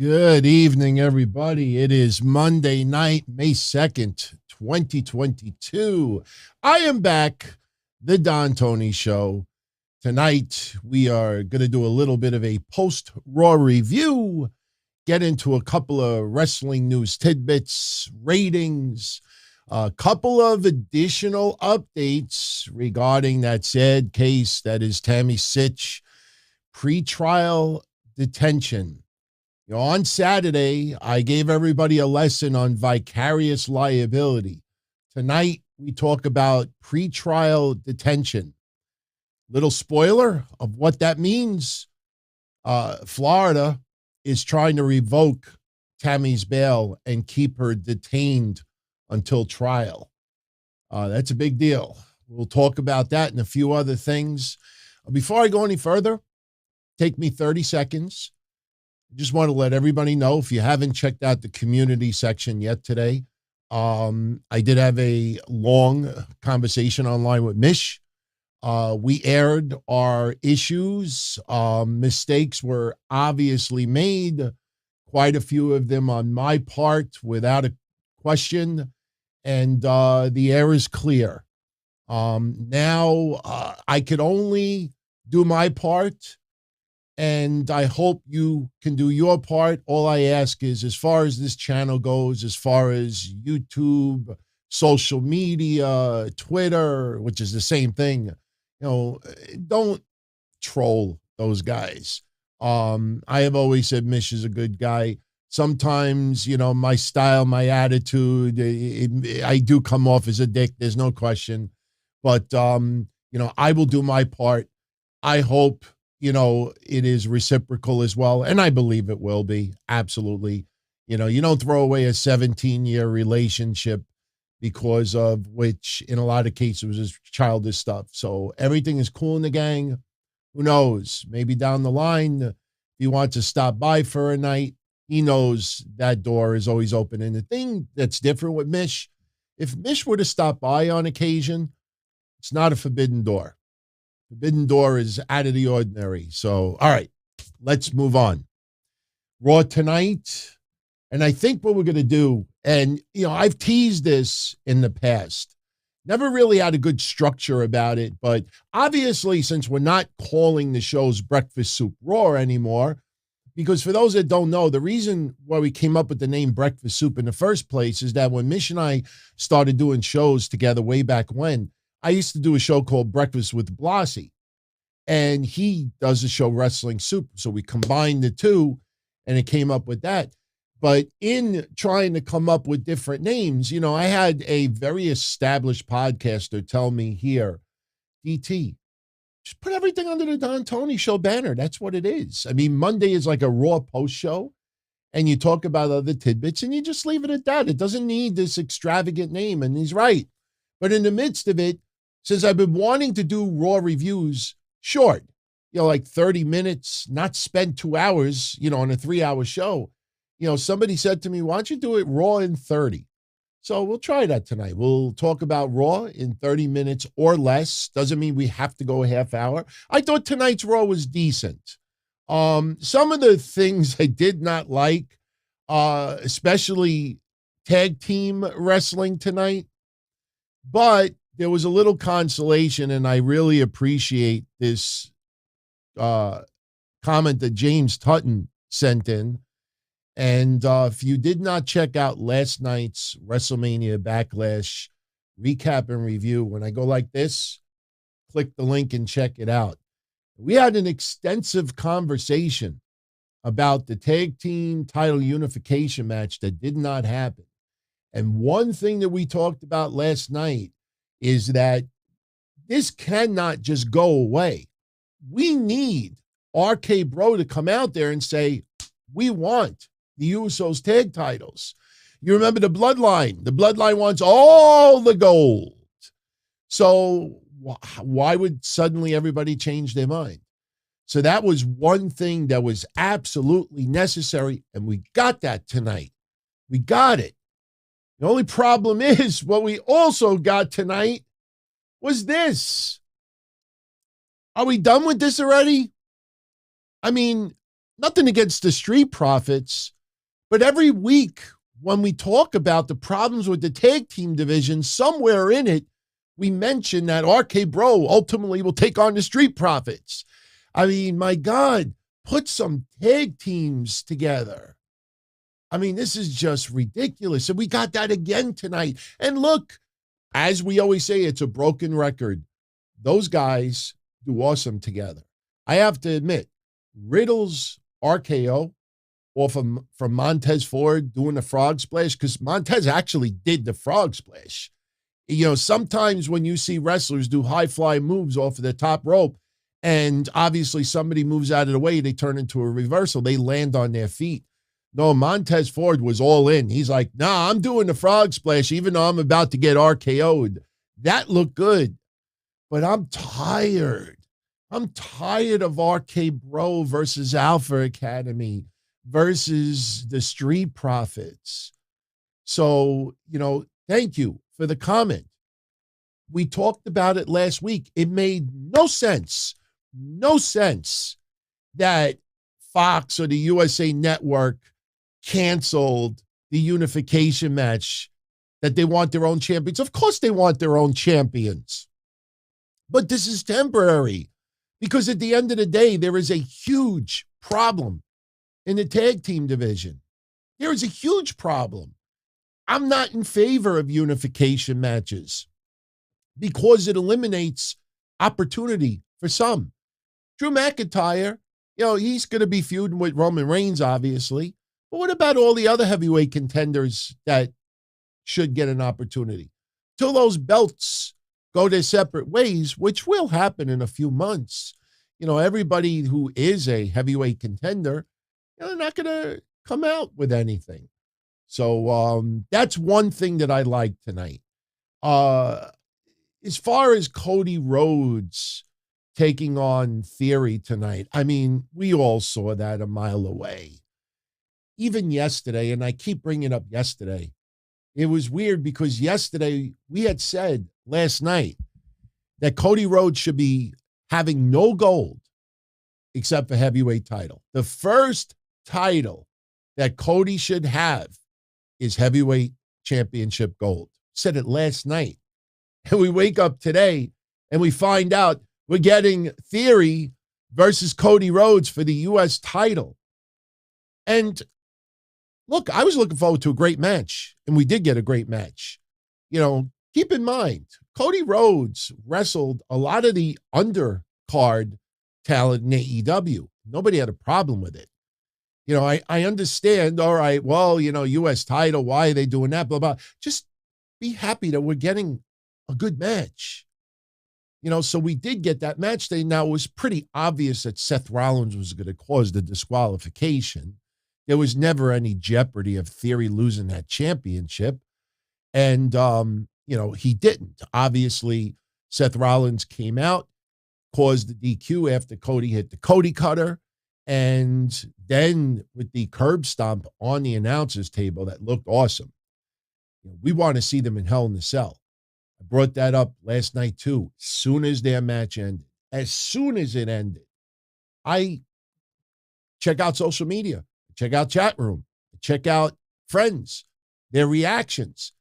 Good evening, everybody. It is Monday night, May 2nd, 2022. I am back, the Don Tony Show. Tonight, we are going to do a little bit of a post-Raw review, get into a couple of wrestling news tidbits, ratings, a couple of additional updates regarding that sad case that is Tammy Sytch, pretrial detention. You know, on Saturday, I gave everybody a lesson on vicarious liability. Tonight, we talk about pretrial detention. Little spoiler of what that means. Florida is trying to revoke Tammy's bail and keep her detained until trial. That's a big deal. We'll talk about that and a few other things. Before I go any further, take me 30 seconds. Just want to let everybody know, if you haven't checked out the community section yet today, I did have a long conversation online with Mish. We aired our issues. Mistakes were obviously made, quite a few of them on my part, without a question, and the air is clear. Now I could only do my part, and I hope you can do your part. All I ask is, as far as this channel goes, as far as YouTube, social media, Twitter, which is the same thing, don't troll those guys. I have always said Mish is a good guy. Sometimes, my style, my attitude, I do come off as a dick. There's no question. But, I will do my part. I hope it is reciprocal as well. And I believe it will be. Absolutely. You don't throw away a 17-year relationship because of which, in a lot of cases, is childish stuff. So everything is cool in the gang. Who knows? Maybe down the line, if he wants to stop by for a night, he knows that door is always open. And the thing that's different with Mish, if Mish were to stop by on occasion, it's not a forbidden door. Forbidden door is out of the ordinary. So, all right, let's move on. Raw tonight. And I think what we're going to do, and, I've teased this in the past, never really had a good structure about it, but obviously, since we're not calling the shows Breakfast Soup Raw anymore, because for those that don't know, the reason why we came up with the name Breakfast Soup in the first place is that when Mish and I started doing shows together way back when, I used to do a show called Breakfast with Blassie, and he does a show Wrestling Soup. So we combined the two, and it came up with that. But in trying to come up with different names, I had a very established podcaster tell me here, DT, just put everything under the Don Tony Show banner. That's what it is. I mean, Monday is like a Raw Post Show, and you talk about other tidbits, and you just leave it at that. It doesn't need this extravagant name, and he's right. But in the midst of it, since I've been wanting to do Raw reviews short, like 30 minutes, not spend 2 hours, on a 3-hour show, somebody said to me, why don't you do it Raw in 30? So we'll try that tonight. We'll talk about Raw in 30 minutes or less. Doesn't mean we have to go a half hour. I thought tonight's Raw was decent. Some of the things I did not like, especially tag team wrestling tonight, but there was a little consolation, and I really appreciate this comment that James Tutton sent in. And if you did not check out last night's WrestleMania Backlash recap and review, when I go like this, click the link and check it out. We had an extensive conversation about the tag team title unification match that did not happen. And one thing that we talked about last night is that this cannot just go away. We need RK Bro to come out there and say, we want the Usos tag titles. You remember the Bloodline. The Bloodline wants all the gold. So why would suddenly everybody change their mind? So that was one thing that was absolutely necessary, and we got that tonight. We got it. The only problem is what we also got tonight was this. Are we done with this already? I mean, nothing against the Street Profits, but every week when we talk about the problems with the tag team division, somewhere in it, we mention that RK Bro ultimately will take on the Street Profits. I mean, my God, put some tag teams together. I mean, this is just ridiculous. And we got that again tonight. And look, as we always say, it's a broken record. Those guys do awesome together. I have to admit, Riddle's RKO from Montez Ford doing the frog splash, because Montez actually did the frog splash. You know, sometimes when you see wrestlers do high fly moves off of the top rope, and obviously somebody moves out of the way, they turn into a reversal. They land on their feet. No, Montez Ford was all in. He's like, nah, I'm doing the frog splash, even though I'm about to get RKO'd. That looked good, but I'm tired. I'm tired of RK Bro versus Alpha Academy versus the Street Profits. So, you know, thank you for the comment. We talked about it last week. It made no sense that Fox or the USA Network canceled the unification match, that they want their own champions. Of course they want their own champions. But this is temporary, because at the end of the day, there is a huge problem in the tag team division. There is a huge problem. I'm not in favor of unification matches because it eliminates opportunity for some. Drew McIntyre, you know, he's going to be feuding with Roman Reigns, obviously. But what about all the other heavyweight contenders that should get an opportunity? Till those belts go their separate ways, which will happen in a few months. You know, everybody who is a heavyweight contender, you know, they're not going to come out with anything. So that's one thing that I like tonight. As far as Cody Rhodes taking on Theory tonight, I mean, we all saw that a mile away. Even yesterday, and I keep bringing up yesterday, it was weird because yesterday we had said last night that Cody Rhodes should be having no gold except for heavyweight title. The first title that Cody should have is heavyweight championship gold. Said it last night. And we wake up today and we find out we're getting Theory versus Cody Rhodes for the U.S. title. And look, I was looking forward to a great match, and we did get a great match. You know, keep in mind, Cody Rhodes wrestled a lot of the undercard talent in AEW. Nobody had a problem with it. You know, I understand, all right, well, you know, U.S. title, why are they doing that, blah, blah. Just be happy that we're getting a good match. You know, so we did get that match day. Now, it was pretty obvious that Seth Rollins was going to cause the disqualification. There was never any jeopardy of Theory losing that championship. And, you know, he didn't. Obviously, Seth Rollins came out, caused the DQ after Cody hit the Cody cutter. And then with the curb stomp on the announcer's table, that looked awesome. You know, we want to see them in Hell in a Cell. I brought that up last night, too. As soon as their match ended, as soon as it ended, I check out social media. Check out chat room, check out friends, their reactions.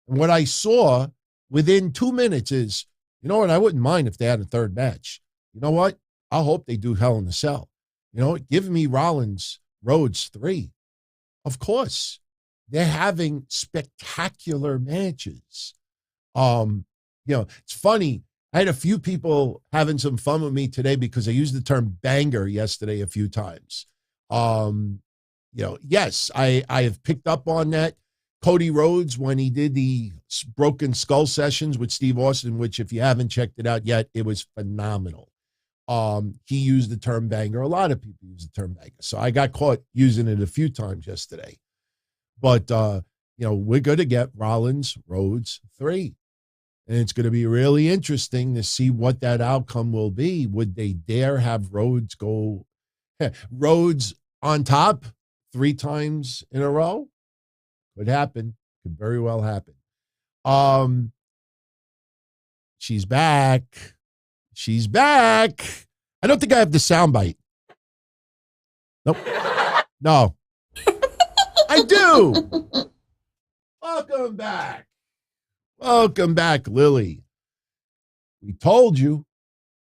And what I saw within 2 minutes is, you know what, I wouldn't mind if they had a third match. You know what? I hope they do Hell in a Cell. You know, give me Rollins, Rhodes 3. Of course, they're having spectacular matches. You know, it's funny. I had a few people having some fun with me today because I used the term banger yesterday a few times. You know, yes, I have picked up on that. Cody Rhodes, when he did the Broken Skull sessions with Steve Austin, which if you haven't checked it out yet, it was phenomenal. He used the term banger. A lot of people use the term banger. So I got caught using it a few times yesterday. But, you know, we're going to get Rollins, Rhodes 3. And it's going to be really interesting to see what that outcome will be. Would they dare have Rhodes go Rhodes on top 3 times in a row? Could happen. Could very well happen. She's back. She's back. I don't think I have the soundbite. Nope. No. I do. Welcome back. Welcome back, Lilly. We told you.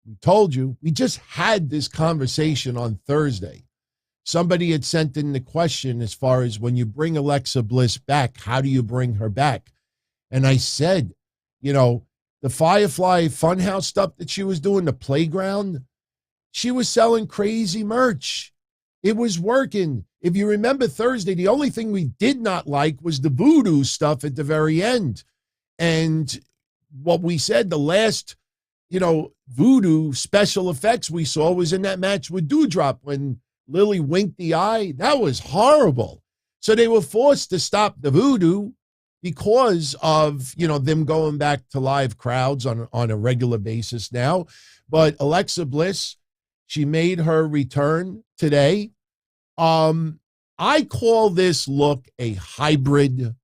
We told you. We just had this conversation on Thursday. Somebody had sent in the question as far as when you bring Alexa Bliss back, how do you bring her back? And I said, the Firefly Funhouse stuff that she was doing, the playground, she was selling crazy merch. It was working. If you remember Thursday, the only thing we did not like was the voodoo stuff at the very end. And what we said, the last, voodoo special effects we saw was in that match with Doudrop when Lilly winked the eye. That was horrible. So they were forced to stop the voodoo because of, them going back to live crowds on a regular basis now. But Alexa Bliss, she made her return today. I call this look a hybrid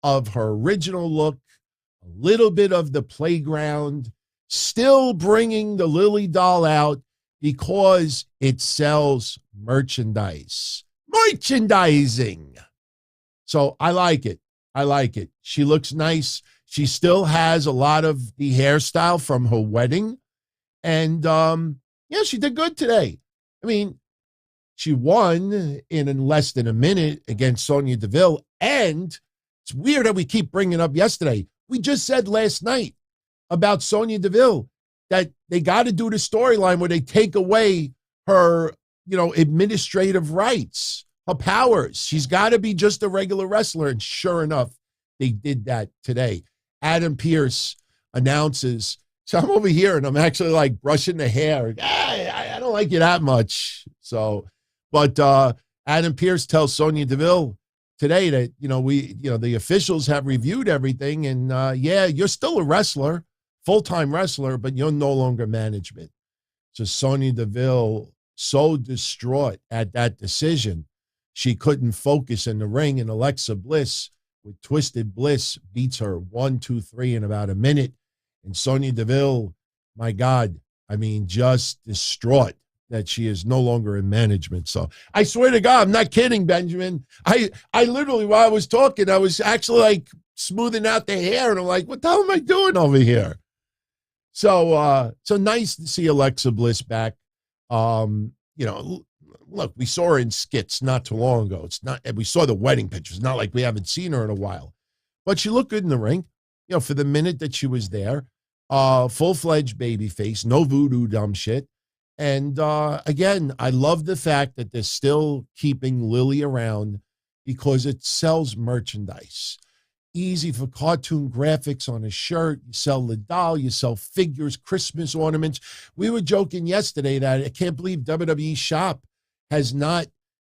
of her original look, a little bit of the playground, still bringing the Lilly doll out because it sells merchandise. Merchandising. So I like it. I like it. She looks nice. She still has a lot of the hairstyle from her wedding. And, she did good today. I mean, she won in less than a minute against Sonya Deville. And it's weird that we keep bringing up yesterday. We just said last night about Sonya Deville that they got to do the storyline where they take away her, administrative rights, her powers. She's got to be just a regular wrestler. And sure enough, they did that today. Adam Pearce announces. So I'm over here and I'm actually like brushing the hair. I don't like you that much. So, but Adam Pearce tells Sonya Deville today that, the officials have reviewed everything. And you're still a wrestler, full-time wrestler, but you're no longer management. So Sonya Deville, so distraught at that decision, she couldn't focus in the ring. And Alexa Bliss with Twisted Bliss beats her 1, 2, 3 in about a minute. And Sonya Deville, my God, just distraught that she is no longer in management. So I swear to God, I'm not kidding, Benjamin. I literally, while I was talking, I was actually like smoothing out the hair. And I'm like, what the hell am I doing over here? So nice to see Alexa Bliss back. Look, we saw her in skits not too long ago. We saw the wedding pictures. Not like we haven't seen her in a while, but she looked good in the ring. For the minute that she was there, full-fledged babyface, no voodoo dumb shit. And again, I love the fact that they're still keeping Lilly around because it sells merchandise. Easy for cartoon graphics on a shirt. You sell the doll, you sell figures, Christmas ornaments. We were joking yesterday that I can't believe WWE Shop has not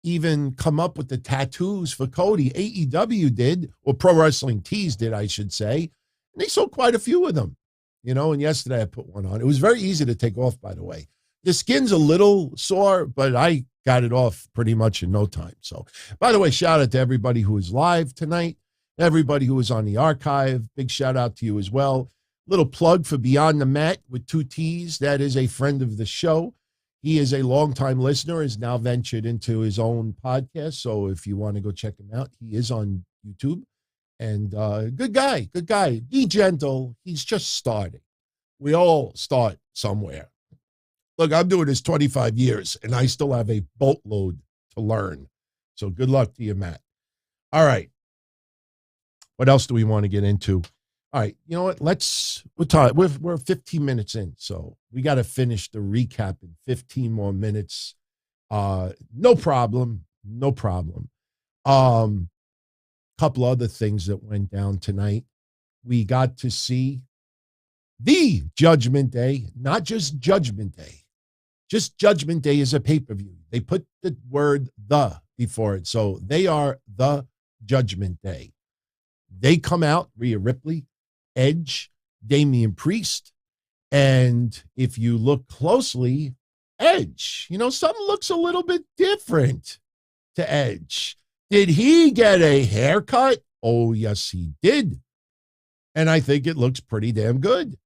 even come up with the tattoos for Cody. AEW did, or Pro Wrestling Tees did, I should say. And they sold quite a few of them, and yesterday I put one on. It was very easy to take off, by the way. The skin's a little sore, but I got it off pretty much in no time. So, by the way, shout out to everybody who is live tonight, everybody who is on the archive. Big shout out to you as well. Little plug for Beyond the Mat with 2 T's. That is a friend of the show. He is a longtime listener, has now ventured into his own podcast. So if you want to go check him out, he is on YouTube. And good guy. Be gentle. He's just starting. We all start somewhere. Look, I'm doing this 25 years, and I still have a boatload to learn. So good luck to you, Matt. All right. What else do we want to get into? All right. You know what? We're 15 minutes in, so we got to finish the recap in 15 more minutes. No problem. Couple other things that went down tonight. We got to see the Judgment Day, not just Judgment Day. Just Judgment Day is a pay-per-view. They put the word "the" before it. So they are the Judgment Day. They come out, Rhea Ripley, Edge, Damien Priest. And if you look closely, Edge, something looks a little bit different to Edge. Did he get a haircut? Oh, yes, he did. And I think it looks pretty damn good.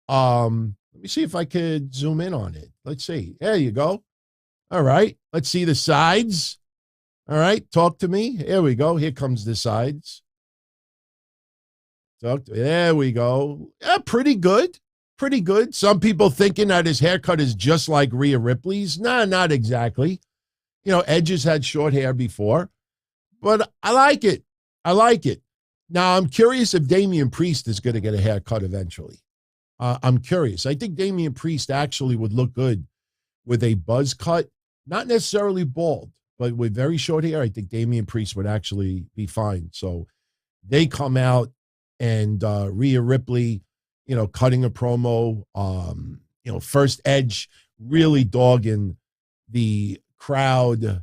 Let me see if I could zoom in on it. Let's see. There you go. All right. Let's see the sides. All right. Talk to me. Here we go. Here comes the sides. There we go. Yeah, pretty good. Pretty good. Some people thinking that his haircut is just like Rhea Ripley's. Nah, not exactly. You know, Edge has had short hair before, but I like it. I like it. Now, I'm curious if Damien Priest is going to get a haircut eventually. I'm curious. I think Damien Priest actually would look good with a buzz cut, not necessarily bald, but with very short hair. I think Damien Priest would actually be fine. So they come out and Rhea Ripley, you know, cutting a promo, you know, first Edge really dogging the crowd,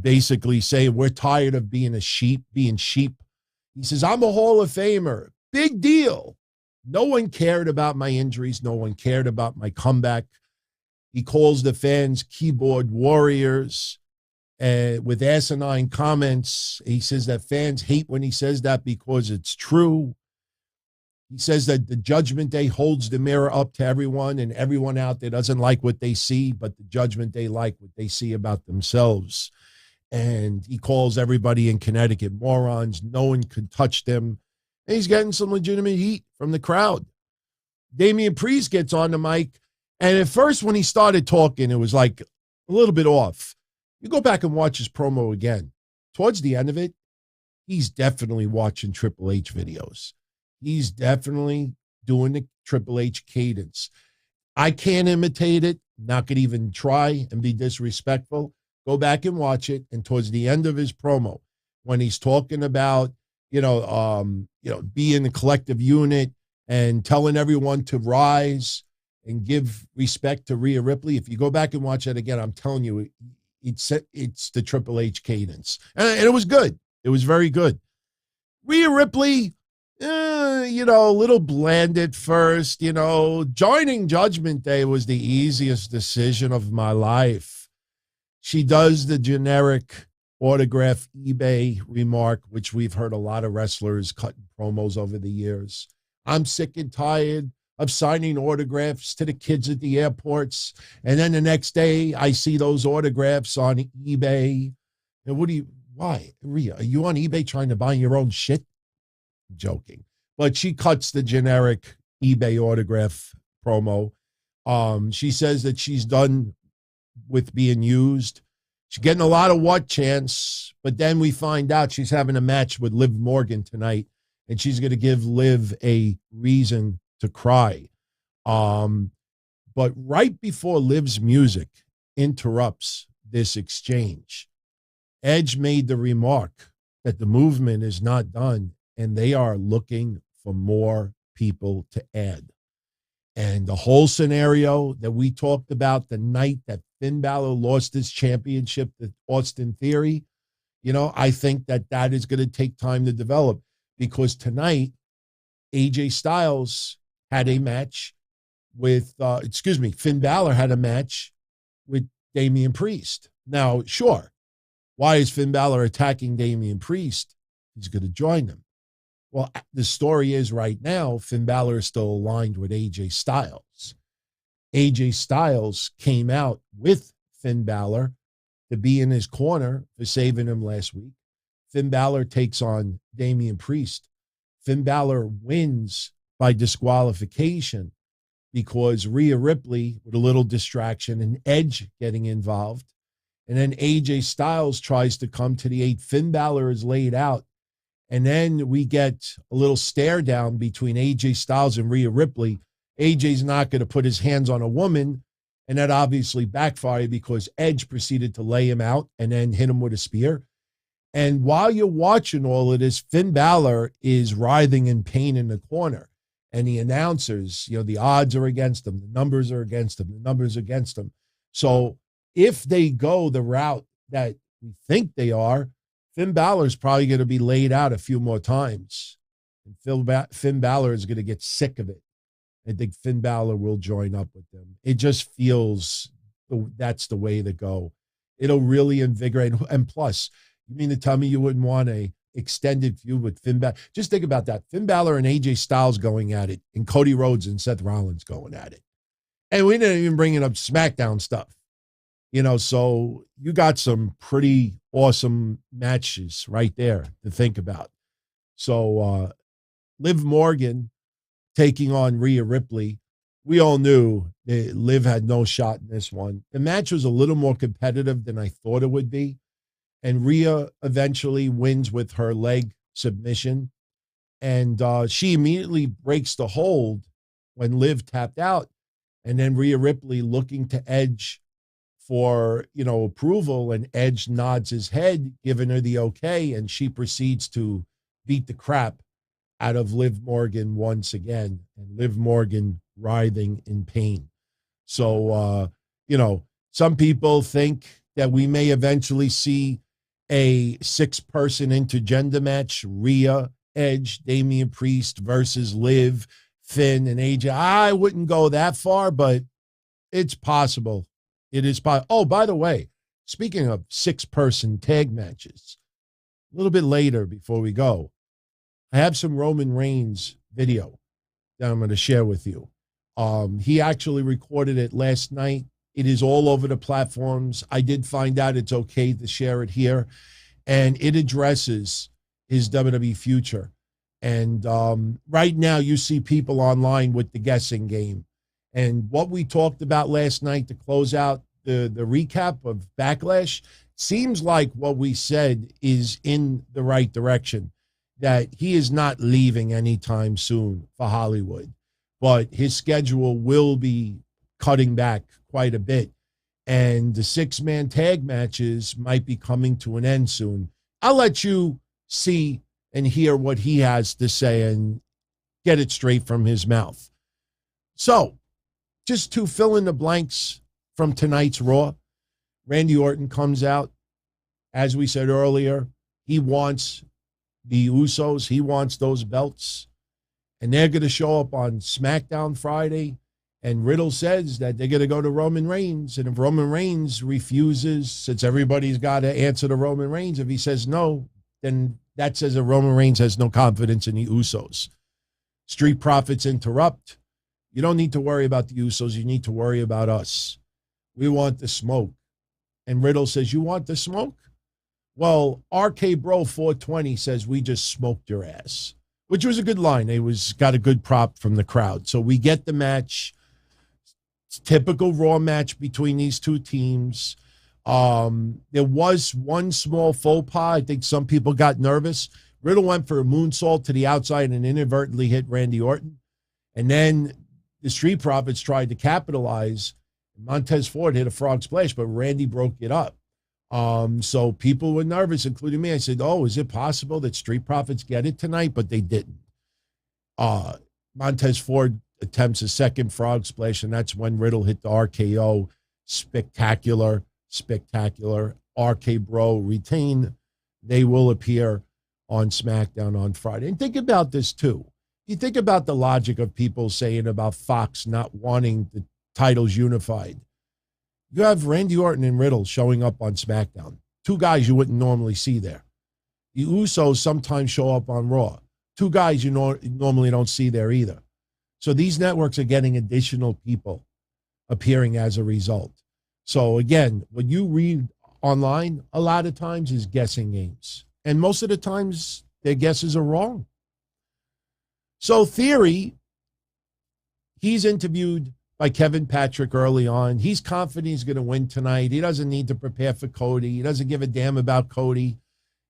basically saying, we're tired of being sheep. He says, I'm a Hall of Famer. Big deal. No one cared about my injuries. No one cared about my comeback. He calls the fans keyboard warriors with asinine comments. He says that fans hate when he says that because it's true. He says that the Judgment Day holds the mirror up to everyone, and everyone out there doesn't like what they see, but the Judgment Day like what they see about themselves. And he calls everybody in Connecticut morons. No one could touch them. And he's getting some legitimate heat from the crowd. Damien Priest gets on the mic, and at first when he started talking, it was like a little bit off. You go back and watch his promo again. Towards the end of it, he's definitely watching Triple H videos. He's definitely doing the Triple H cadence. I can't imitate it, not going to even try and be disrespectful. Go back and watch it. And towards the end of his promo, when he's talking about, being a collective unit and telling everyone to rise and give respect to Rhea Ripley, if you go back and watch that again, I'm telling you, it's the Triple H cadence. And it was good. It was very good. Rhea Ripley, a little bland at first. Joining Judgment Day was the easiest decision of my life. She does the generic autograph eBay remark, which we've heard a lot of wrestlers cutting promos over the years. I'm sick and tired of signing autographs to the kids at the airports. And then the next day I see those autographs on eBay. And why? Rhea, are you on eBay trying to buy your own shit? I'm joking. But she cuts the generic eBay autograph promo. She says that she's done with being used. She's getting a lot of what chance, but then we find out she's having a match with Liv Morgan tonight, and she's going to give Liv a reason to cry. But right before Liv's music interrupts this exchange, Edge made the remark that the movement is not done, and they are looking for more people to add. And the whole scenario that we talked about the night that Finn Balor lost his championship to Austin Theory, I think that is going to take time to develop, because tonight AJ Styles had a match with, Finn Balor had a match with Damian Priest. Now, sure, why is Finn Balor attacking Damian Priest? He's going to join them. Well, the story is right now, Finn Balor is still aligned with AJ Styles. AJ Styles came out with Finn Balor to be in his corner for saving him last week. Finn Balor takes on Damian Priest. Finn Balor wins by disqualification because Rhea Ripley, with a little distraction and Edge getting involved. And then AJ Styles tries to come to the 8. Finn Balor is laid out. And then we get a little stare down between AJ Styles and Rhea Ripley. AJ's not going to put his hands on a woman, and that obviously backfired because Edge proceeded to lay him out and then hit him with a spear. And while you're watching all of this, Finn Balor is writhing in pain in the corner. And the announcers, the odds are against him. The numbers are against him. The numbers are against him. So if they go the route that we think they are, Finn Balor is probably going to be laid out a few more times. And Finn Balor is going to get sick of it. I think Finn Balor will join up with them. It just feels that's the way to go. It'll really invigorate. And plus, you mean to tell me you wouldn't want a extended feud with Finn Balor? Just think about that. Finn Balor and AJ Styles going at it, and Cody Rhodes and Seth Rollins going at it. And we didn't even bring up SmackDown stuff. So you got some pretty awesome matches right there to think about. So Liv Morgan taking on Rhea Ripley. We all knew that Liv had no shot in this one. The match was a little more competitive than I thought it would be. And Rhea eventually wins with her leg submission. And she immediately breaks the hold when Liv tapped out. And then Rhea Ripley looking to Edge for, approval, and Edge nods his head, giving her the okay. And she proceeds to beat the crap out of Liv Morgan once again, and Liv Morgan writhing in pain. So, some people think that we may eventually see a 6-person intergender match, Rhea, Edge, Damien Priest versus Liv, Finn, and AJ. I wouldn't go that far, but it's possible. It is possible. Oh, by the way, speaking of 6-person tag matches, a little bit later before we go, I have some Roman Reigns video that I'm going to share with you. He actually recorded it last night. It is all over the platforms. I did find out it's okay to share it here. And it addresses his WWE future. And right now you see people online with the guessing game. And what we talked about last night to close out the recap of Backlash seems like what we said is in the right direction, that he is not leaving anytime soon for Hollywood, but his schedule will be cutting back quite a bit. And the 6-man tag matches might be coming to an end soon. I'll let you see and hear what he has to say and get it straight from his mouth. So, just to fill in the blanks from tonight's Raw, Randy Orton comes out. As we said earlier, he wants the Usos. He wants those belts. And they're going to show up on SmackDown Friday. And Riddle says that they're going to go to Roman Reigns. And if Roman Reigns refuses, since everybody's got to answer to Roman Reigns, if he says no, then that says that Roman Reigns has no confidence in the Usos. Street Profits interrupt. You don't need to worry about the Usos. You need to worry about us. We want the smoke. And Riddle says, you want the smoke? Well, RK Bro 420 says, we just smoked your ass, which was a good line. It got a good prop from the crowd. So we get the match. It's typical Raw match between these two teams. There was one small faux pas. I think some people got nervous. Riddle went for a moonsault to the outside and inadvertently hit Randy Orton. And then the Street Profits tried to capitalize. Montez Ford hit a frog splash, but Randy broke it up. So people were nervous, including me. I said, oh, is it possible that Street Profits get it tonight? But they didn't. Montez Ford attempts a second frog splash, and that's when Riddle hit the RKO. Spectacular. RK Bro retain. They will appear on SmackDown on Friday. And think about this, too. You think about the logic of people saying about Fox not wanting the titles unified. You have Randy Orton and Riddle showing up on SmackDown. 2 guys you wouldn't normally see there. The Usos sometimes show up on Raw. 2 guys you normally don't see there either. So these networks are getting additional people appearing as a result. So again, what you read online a lot of times is guessing games. And most of the times their guesses are wrong. So Theory, he's interviewed by Kevin Patrick early on. He's confident he's going to win tonight. He doesn't need to prepare for Cody. He doesn't give a damn about Cody.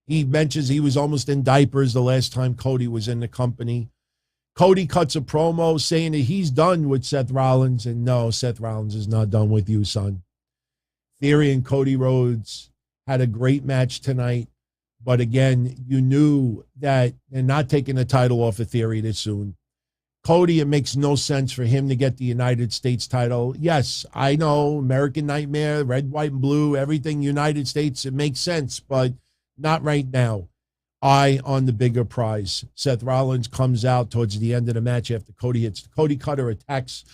He mentions he was almost in diapers the last time Cody was in the company. Cody cuts a promo saying that he's done with Seth Rollins, and no, Seth Rollins is not done with you, son. Theory and Cody Rhodes had a great match tonight, but again, you knew that they're not taking the title off of Theory this soon. Cody, it makes no sense for him to get the United States title. Yes, I know, American Nightmare, red, white, and blue, everything United States, it makes sense, but not right now. Eye on the bigger prize. Seth Rollins comes out towards the end of the match after Cody hits the Cody cutter, attacks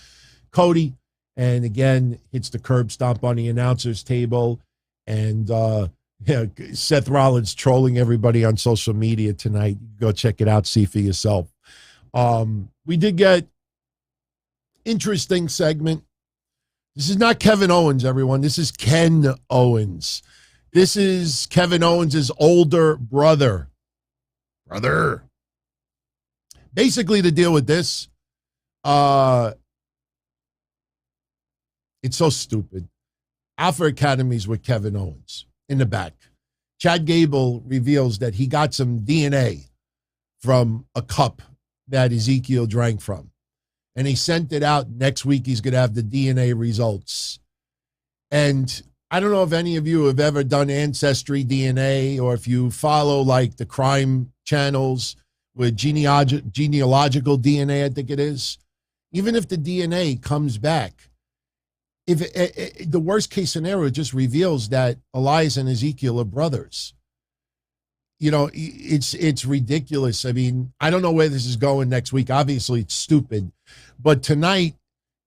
Cody, and again, hits the curb stomp on the announcer's table. And Seth Rollins trolling everybody on social media tonight. Go check it out, see for yourself. We did get interesting segment This is not Kevin Owens, everyone. This is Ken Owens. This is Kevin Owens' older brother. Basically, the deal with this, it's so stupid. Alpha Academy's with Kevin Owens in the back. Chad Gable reveals that he got some DNA from a cup that Ezekiel drank from. And he sent it out. Next week, he's going to have the DNA results. And I don't know if any of you have ever done Ancestry DNA or if you follow like the crime channels with genealogical DNA, I think it is. Even if the DNA comes back, if the worst case scenario just reveals that Elias and Ezekiel are brothers. You know, it's ridiculous. I mean, I don't know where this is going next week. Obviously, it's stupid. But tonight,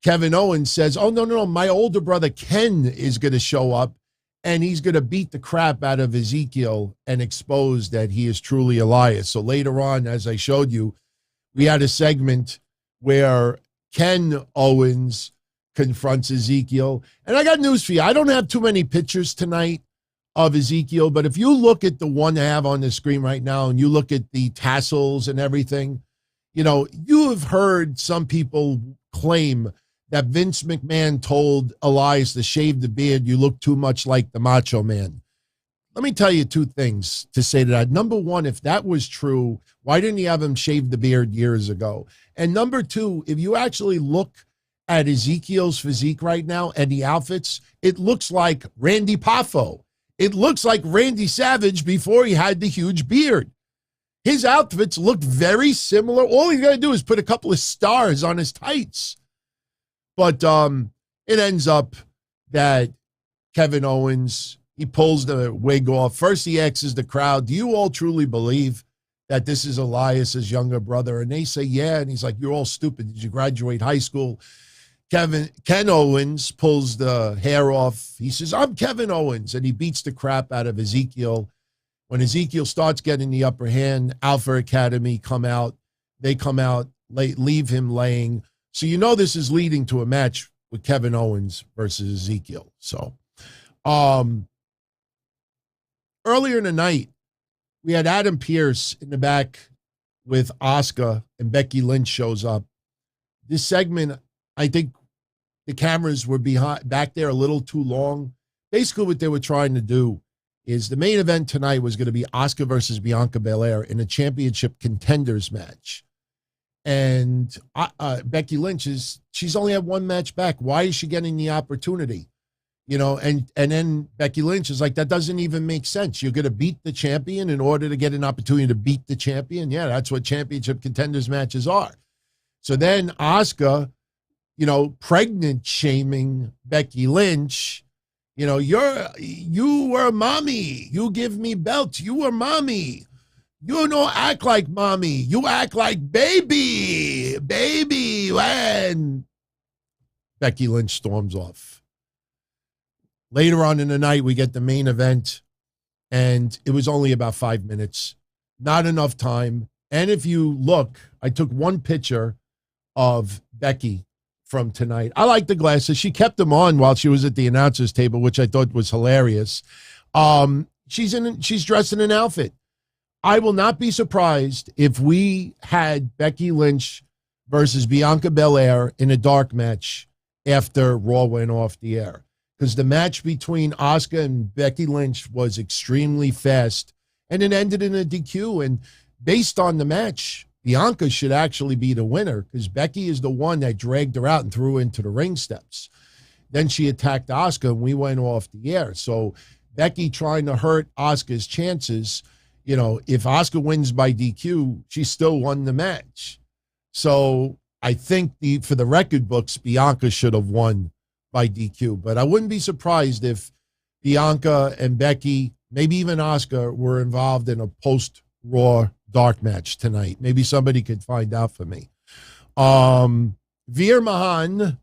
Kevin Owens says, oh, no, my older brother Ken is going to show up, and he's going to beat the crap out of Ezekiel and expose that he is truly Elias. So later on, as I showed you, we had a segment where Ken Owens confronts Ezekiel. And I got news for you. I don't have too many pictures tonight of Ezekiel, but if you look at the one I have on the screen right now and you look at the tassels and everything, you know, you have heard some people claim that Vince McMahon told Elias to shave the beard. You look too much like the Macho Man. Let me tell you two things to say to that. Number one, if that was true, why didn't he have him shave the beard years ago? And number two, if you actually look at Ezekiel's physique right now and the outfits, it looks like Randy Poffo. It looks like Randy Savage before he had the huge beard. His outfits look very similar. All he's got to do is put a couple of stars on his tights. But it ends up that Kevin Owens, he pulls the wig off. First, he asks the crowd, do you all truly believe that this is Elias's younger brother? And they say, yeah. And he's like, you're all stupid. Did you graduate high school? Ken Owens pulls the hair off. He says, I'm Kevin Owens. And he beats the crap out of Ezekiel. When Ezekiel starts getting the upper hand, Alpha Academy come out. They come out, leave him laying. So you know this is leading to a match with Kevin Owens versus Ezekiel. So earlier in the night, we had Adam Pearce in the back with Asuka, and Becky Lynch shows up. This segment, I think the cameras were back there a little too long. Basically, what they were trying to do is the main event tonight was going to be Asuka versus Bianca Belair in a championship contenders match. And Becky Lynch she's only had one match back. Why is she getting the opportunity? You know, and then Becky Lynch is like, that doesn't even make sense. You're going to beat the champion in order to get an opportunity to beat the champion. Yeah, that's what championship contenders matches are. So then Asuka, you know, pregnant shaming Becky Lynch, you know, you were mommy. You give me belts. You were mommy. You don't act like mommy. You act like baby. When Becky Lynch storms off. Later on in the night, we get the main event, and it was only about 5 minutes. Not enough time. And if you look, I took one picture of Becky from tonight. I like the glasses. She kept them on while she was at the announcer's table, which I thought was hilarious. She's dressed in an outfit. I will not be surprised if we had Becky Lynch versus Bianca Belair in a dark match after Raw went off the air. Because the match between Asuka and Becky Lynch was extremely fast, and it ended in a DQ. And based on the match, Bianca should actually be the winner because Becky is the one that dragged her out and threw her into the ring steps. Then she attacked Asuka, and we went off the air. So Becky trying to hurt Asuka's chances. You know, if Asuka wins by DQ, she still won the match. So I think for the record books, Bianca should have won by DQ. But I wouldn't be surprised if Bianca and Becky, maybe even Asuka, were involved in a post-Raw dark match tonight. Maybe somebody could find out for me. Veer Mahan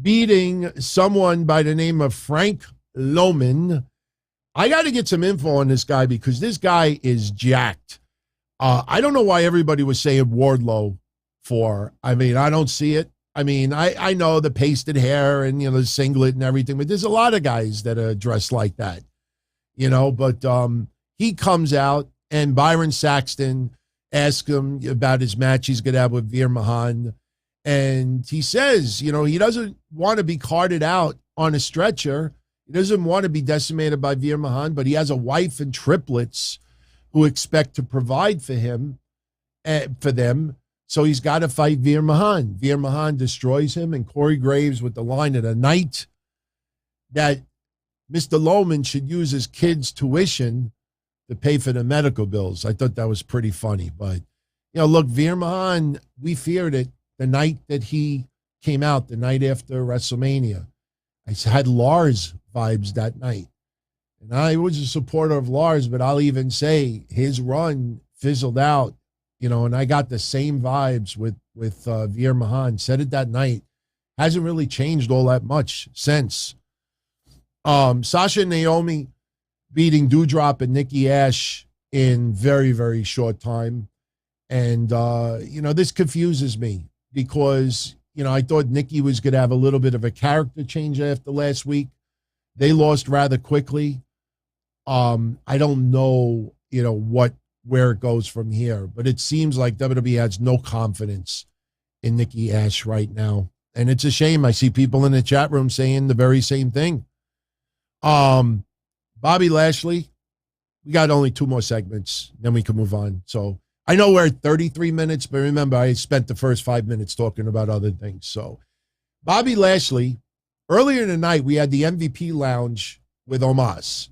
beating someone by the name of Frank Loman. I got to get some info on this guy because this guy is jacked. I don't know why everybody was saying Wardlow for. I mean, I don't see it. I mean, I know the pasted hair and, the singlet and everything, but there's a lot of guys that are dressed like that, but he comes out and Byron Saxton asks him about his match he's going to have with Veer Mahan. And he says, he doesn't want to be carted out on a stretcher. He doesn't want to be decimated by Veer Mahan, but he has a wife and triplets who expect to provide for him, for them. So he's got to fight Veer Mahan. Veer Mahan destroys him, and Corey Graves with the line of the night that Mr. Lohman should use his kids' tuition to pay for the medical bills. I thought that was pretty funny. But, look, Veer Mahan, we feared it the night that he came out, the night after WrestleMania. I had Lars vibes that night. And I was a supporter of Lars, but I'll even say his run fizzled out. And I got the same vibes with Veer Mahan. Said it that night. Hasn't really changed all that much since. Sasha and Naomi beating Doudrop and Nikki Ash in very, very short time. And, this confuses me because, I thought Nikki was going to have a little bit of a character change after last week. They lost rather quickly. I don't know, where it goes from here. But it seems like WWE has no confidence in Nikki Ash right now. And it's a shame. I see people in the chat room saying the very same thing. Bobby Lashley, we got only 2 more segments, then we can move on. So I know we're at 33 minutes, but remember, I spent the first 5 minutes talking about other things. So Bobby Lashley, earlier in the night, we had the MVP lounge with Omos.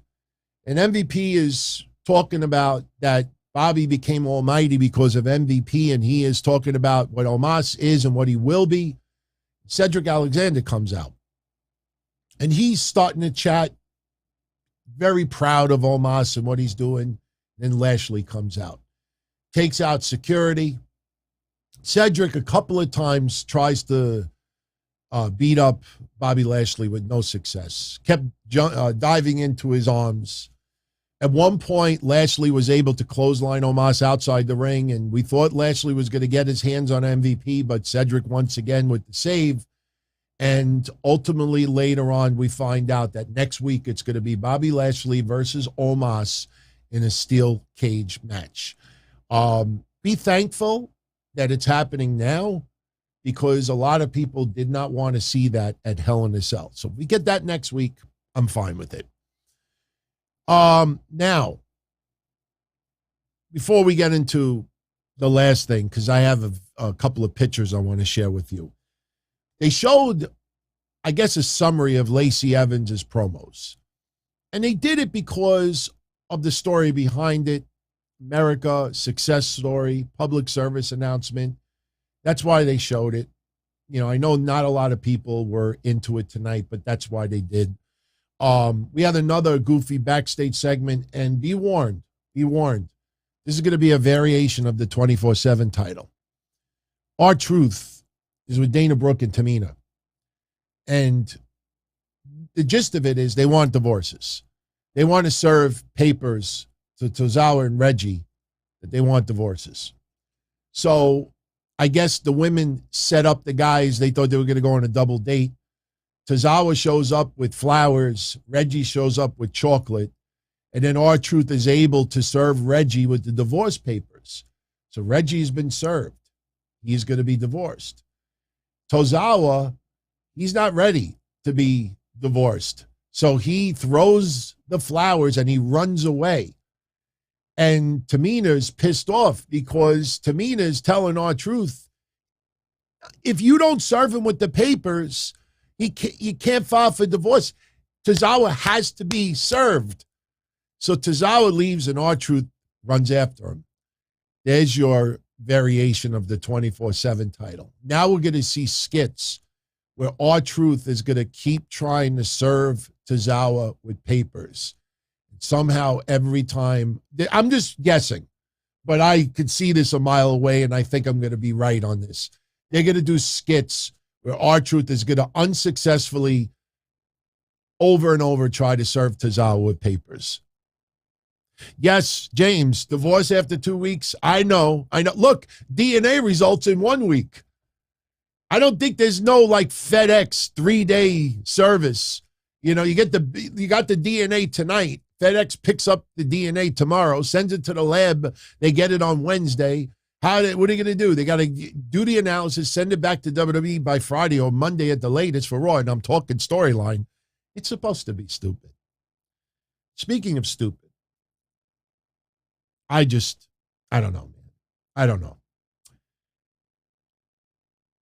And MVP is talking about that Bobby became almighty because of MVP, and he is talking about what Omos is and what he will be. Cedric Alexander comes out, and he's starting to chat, very proud of Omos and what he's doing. Then Lashley comes out, takes out security. Cedric a couple of times tries to beat up Bobby Lashley with no success. Kept diving into his arms. At one point, Lashley was able to clothesline Omos outside the ring, and we thought Lashley was going to get his hands on MVP, but Cedric once again with the save. And ultimately, later on, we find out that next week it's going to be Bobby Lashley versus Omos in a steel cage match. Be thankful that it's happening now, because a lot of people did not want to see that at Hell in a Cell. So if we get that next week, I'm fine with it. Now, before we get into the last thing, because I have a couple of pictures I want to share with you. They showed, I guess, a summary of Lacey Evans' promos. And they did it because of the story behind it. America, success story, public service announcement. That's why they showed it. I know not a lot of people were into it tonight, but that's why they did. We had another goofy backstage segment, and be warned. This is going to be a variation of the 24/7 title. R-Truth is with Dana Brooke and Tamina. And the gist of it is they want divorces. They want to serve papers to Tozawa and Reggie that they want divorces. So I guess the women set up the guys. They thought they were going to go on a double date. Tozawa shows up with flowers. Reggie shows up with chocolate. And then R-Truth is able to serve Reggie with the divorce papers. So Reggie's been served. He's going to be divorced. Tozawa, he's not ready to be divorced. So he throws the flowers and he runs away. And Tamina's pissed off because Tamina's telling R-Truth, if you don't serve him with the papers, you can't file for divorce. Tozawa has to be served. So Tozawa leaves and R-Truth runs after him. There's your variation of the 24/7 title. Now we're going to see skits where R-Truth is going to keep trying to serve Tozawa with papers. Somehow every time, I'm just guessing, but I could see this a mile away, and I think I'm going to be right on this. They're going to do skits where R-Truth is going to unsuccessfully over and over try to serve Tozawa with papers. Yes, James, divorce after 2 weeks. I know. Look, DNA results in 1 week. I don't think there's no like FedEx 3-day service. You know, you got the DNA tonight. FedEx picks up the DNA tomorrow, sends it to the lab. They get it on Wednesday. What are they going to do? They got to do the analysis, send it back to WWE by Friday or Monday at the latest for Raw. And I'm talking storyline. It's supposed to be stupid. Speaking of stupid, I don't know, man. I don't know.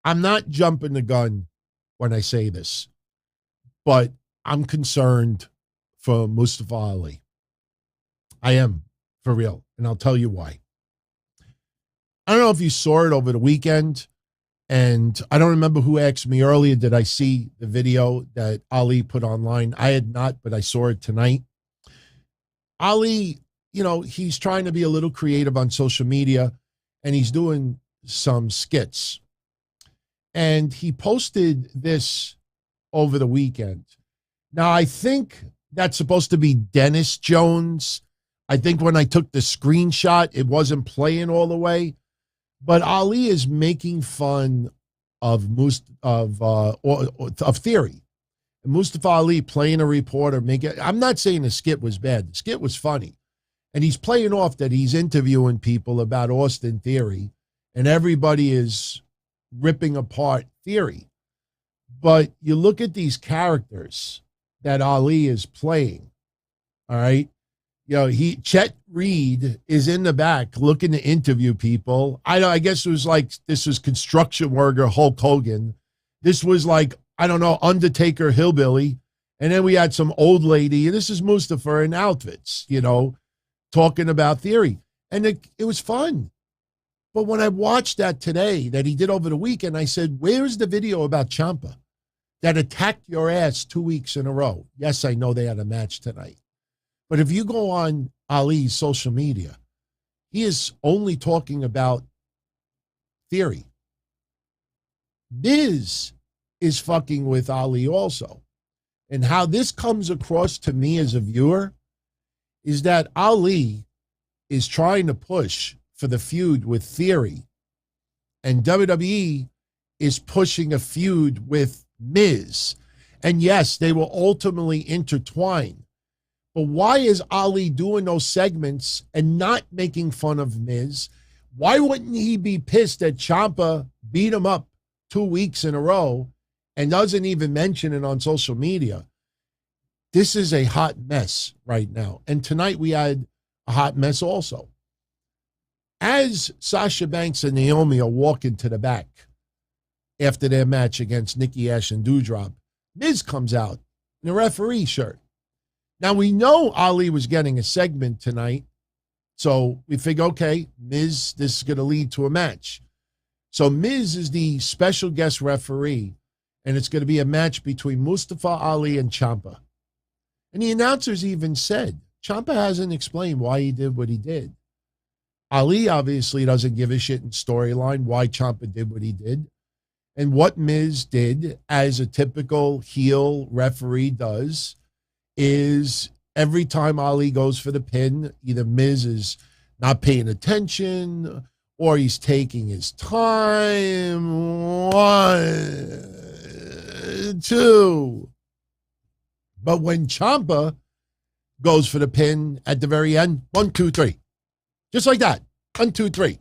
I'm not jumping the gun when I say this, but I'm concerned for Mustafa Ali. I am, for real, and I'll tell you why. I don't know if you saw it over the weekend, and I don't remember who asked me earlier, did I see the video that Ali put online? I had not, but I saw it tonight. Ali, you know, he's trying to be a little creative on social media, and he's doing some skits. And he posted this over the weekend. Now, I think that's supposed to be Dennis Jones. I think when I took the screenshot, it wasn't playing all the way. But Ali is making fun of Theory. And Mustafa Ali playing a reporter. I'm not saying the skit was bad. The skit was funny. And he's playing off that he's interviewing people about Austin Theory. And everybody is ripping apart Theory. But you look at these characters that Ali is playing, all right? You know, Chet Reed is in the back looking to interview people. I guess it was like, this was construction worker Hulk Hogan. This was like, I don't know, Undertaker Hillbilly. And then we had some old lady, and this is Mustafa in outfits, you know, talking about Theory. And it was fun. But when I watched that today, that he did over the weekend, I said, where's the video about Ciampa that attacked your ass 2 weeks in a row? Yes, I know they had a match tonight. But if you go on Ali's social media, he is only talking about Theory. Miz is fucking with Ali also. And how this comes across to me as a viewer is that Ali is trying to push for the feud with Theory. And WWE is pushing a feud with Miz. And yes, they will ultimately intertwine. But why is Ali doing those segments and not making fun of Miz? Why wouldn't he be pissed that Ciampa beat him up 2 weeks in a row and doesn't even mention it on social media? This is a hot mess right now. And tonight we had a hot mess also. As Sasha Banks and Naomi are walking to the back after their match against Nikki Ash and Doudrop, Miz comes out in a referee shirt. Now, we know Ali was getting a segment tonight, so we figure, okay, Miz, this is going to lead to a match. So Miz is the special guest referee, and it's going to be a match between Mustafa Ali and Ciampa. And the announcers even said, Ciampa hasn't explained why he did what he did. Ali obviously doesn't give a shit in storyline why Ciampa did what he did. And what Miz did, as a typical heel referee does, is every time Ali goes for the pin, either Miz is not paying attention or he's taking his time. 1, 2. But when Ciampa goes for the pin at the very end, 1, 2, 3. Just like that. 1, 2, 3.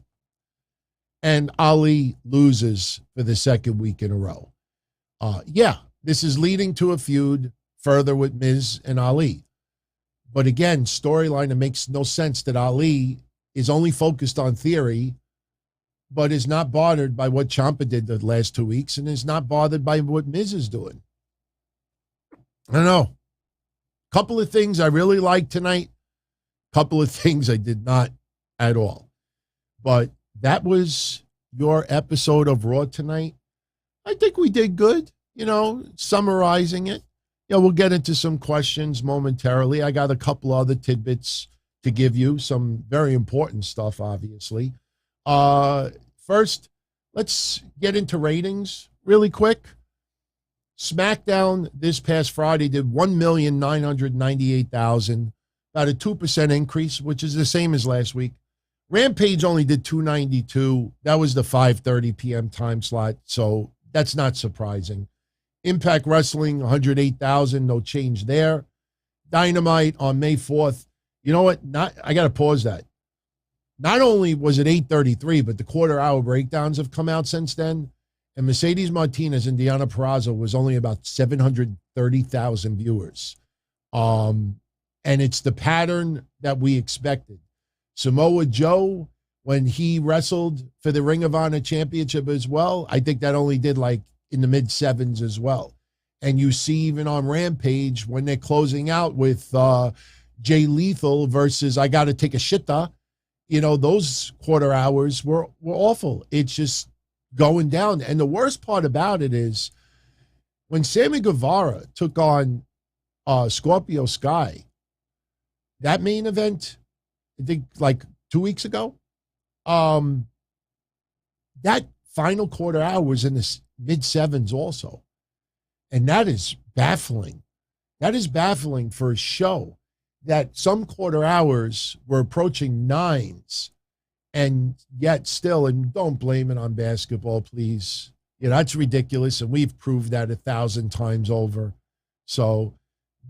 And Ali loses for the second week in a row. Yeah, this is leading to a feud further with Miz and Ali. But again, storyline, it makes no sense that Ali is only focused on Theory, but is not bothered by what Ciampa did the last 2 weeks and is not bothered by what Miz is doing. I don't know. Couple of things I really liked tonight. Couple of things I did not at all. But that was your episode of Raw tonight. I think we did good, you know, summarizing it. Yeah, we'll get into some questions momentarily. I got a couple other tidbits to give you, some very important stuff, obviously. First, let's get into ratings really quick. Smackdown this past Friday did 1,998,000, about a 2% increase, which is the same as last week. Rampage only did 292. That was the 5:30 p.m. time slot, so That's not surprising. Impact Wrestling, 108,000, no change there. Dynamite on May 4th. You know what? I got to pause that. Not only was it 8:33, but the quarter-hour breakdowns have come out since then. And Mercedes Martinez and Deonna Purrazzo was only about 730,000 viewers. And it's the pattern that we expected. Samoa Joe, when he wrestled for the Ring of Honor Championship as well, I think that only did like in the mid-sevens as well. And you see even on Rampage when they're closing out with Jay Lethal versus I Gotta Take a Shitta, you know, those quarter hours were awful. It's just going down. And the worst part about it is when Sammy Guevara took on Scorpio Sky, that main event, I think like 2 weeks ago, that final quarter hour was in the mid-sevens also. And that is baffling. That is baffling for a show that some quarter hours were approaching nines, and yet still, and don't blame it on basketball, please. You know, that's ridiculous, and we've proved that 1,000 times over. So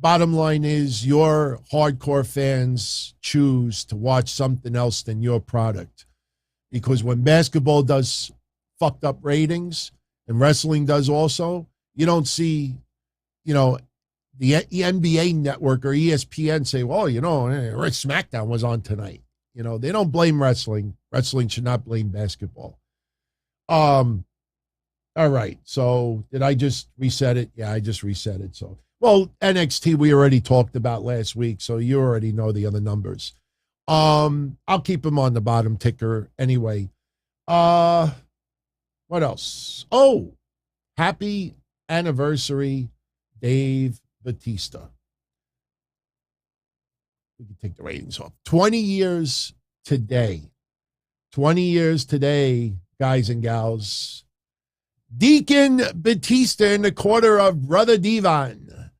bottom line is your hardcore fans choose to watch something else than your product. Because when basketball does fucked up ratings, and wrestling does also, you don't see, you know, the NBA network or ESPN say, well, you know, Smackdown was on tonight. You know, they don't blame wrestling. Wrestling should not blame basketball. All right. So did I just reset it? Yeah, I just reset it. So, well, NXT we already talked about last week, so you already know the other numbers. I'll keep them on the bottom ticker anyway. What else? Oh, happy anniversary, Dave Batista. We can take the ratings off. 20 years today. 20 years today, guys and gals. Deacon Batista in the corner of Brother Devon.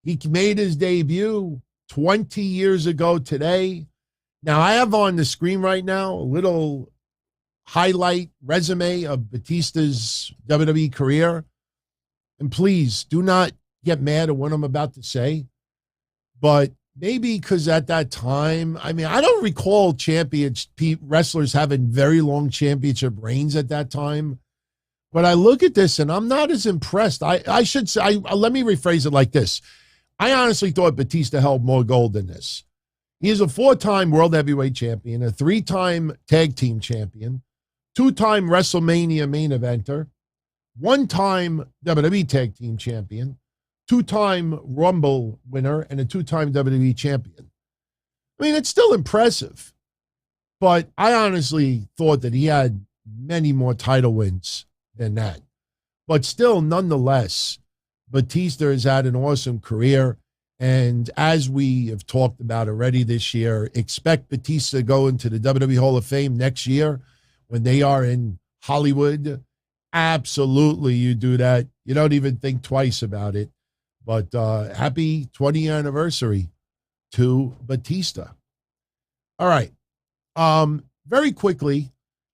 He made his debut 20 years ago today. Now, I have on the screen right now a little highlight resume of Batista's WWE career. And please do not get mad at what I'm about to say. But maybe because at that time, I mean, I don't recall wrestlers having very long championship reigns at that time. But I look at this and I'm not as impressed. I should say, let me rephrase it like this. I honestly thought Batista held more gold than this. He is a 4-time World Heavyweight Champion, a 3-time Tag Team Champion, 2-time WrestleMania main eventer, 1-time WWE Tag Team Champion, 2-time Rumble winner, and a 2-time WWE Champion. I mean, it's still impressive, but I honestly thought that he had many more title wins than that. But still, nonetheless, Batista has had an awesome career. And as we have talked about already this year, expect Batista to go into the WWE Hall of Fame next year when they are in Hollywood. Absolutely, you do that. You don't even think twice about it. But happy 20th anniversary to Batista. All right. Very quickly,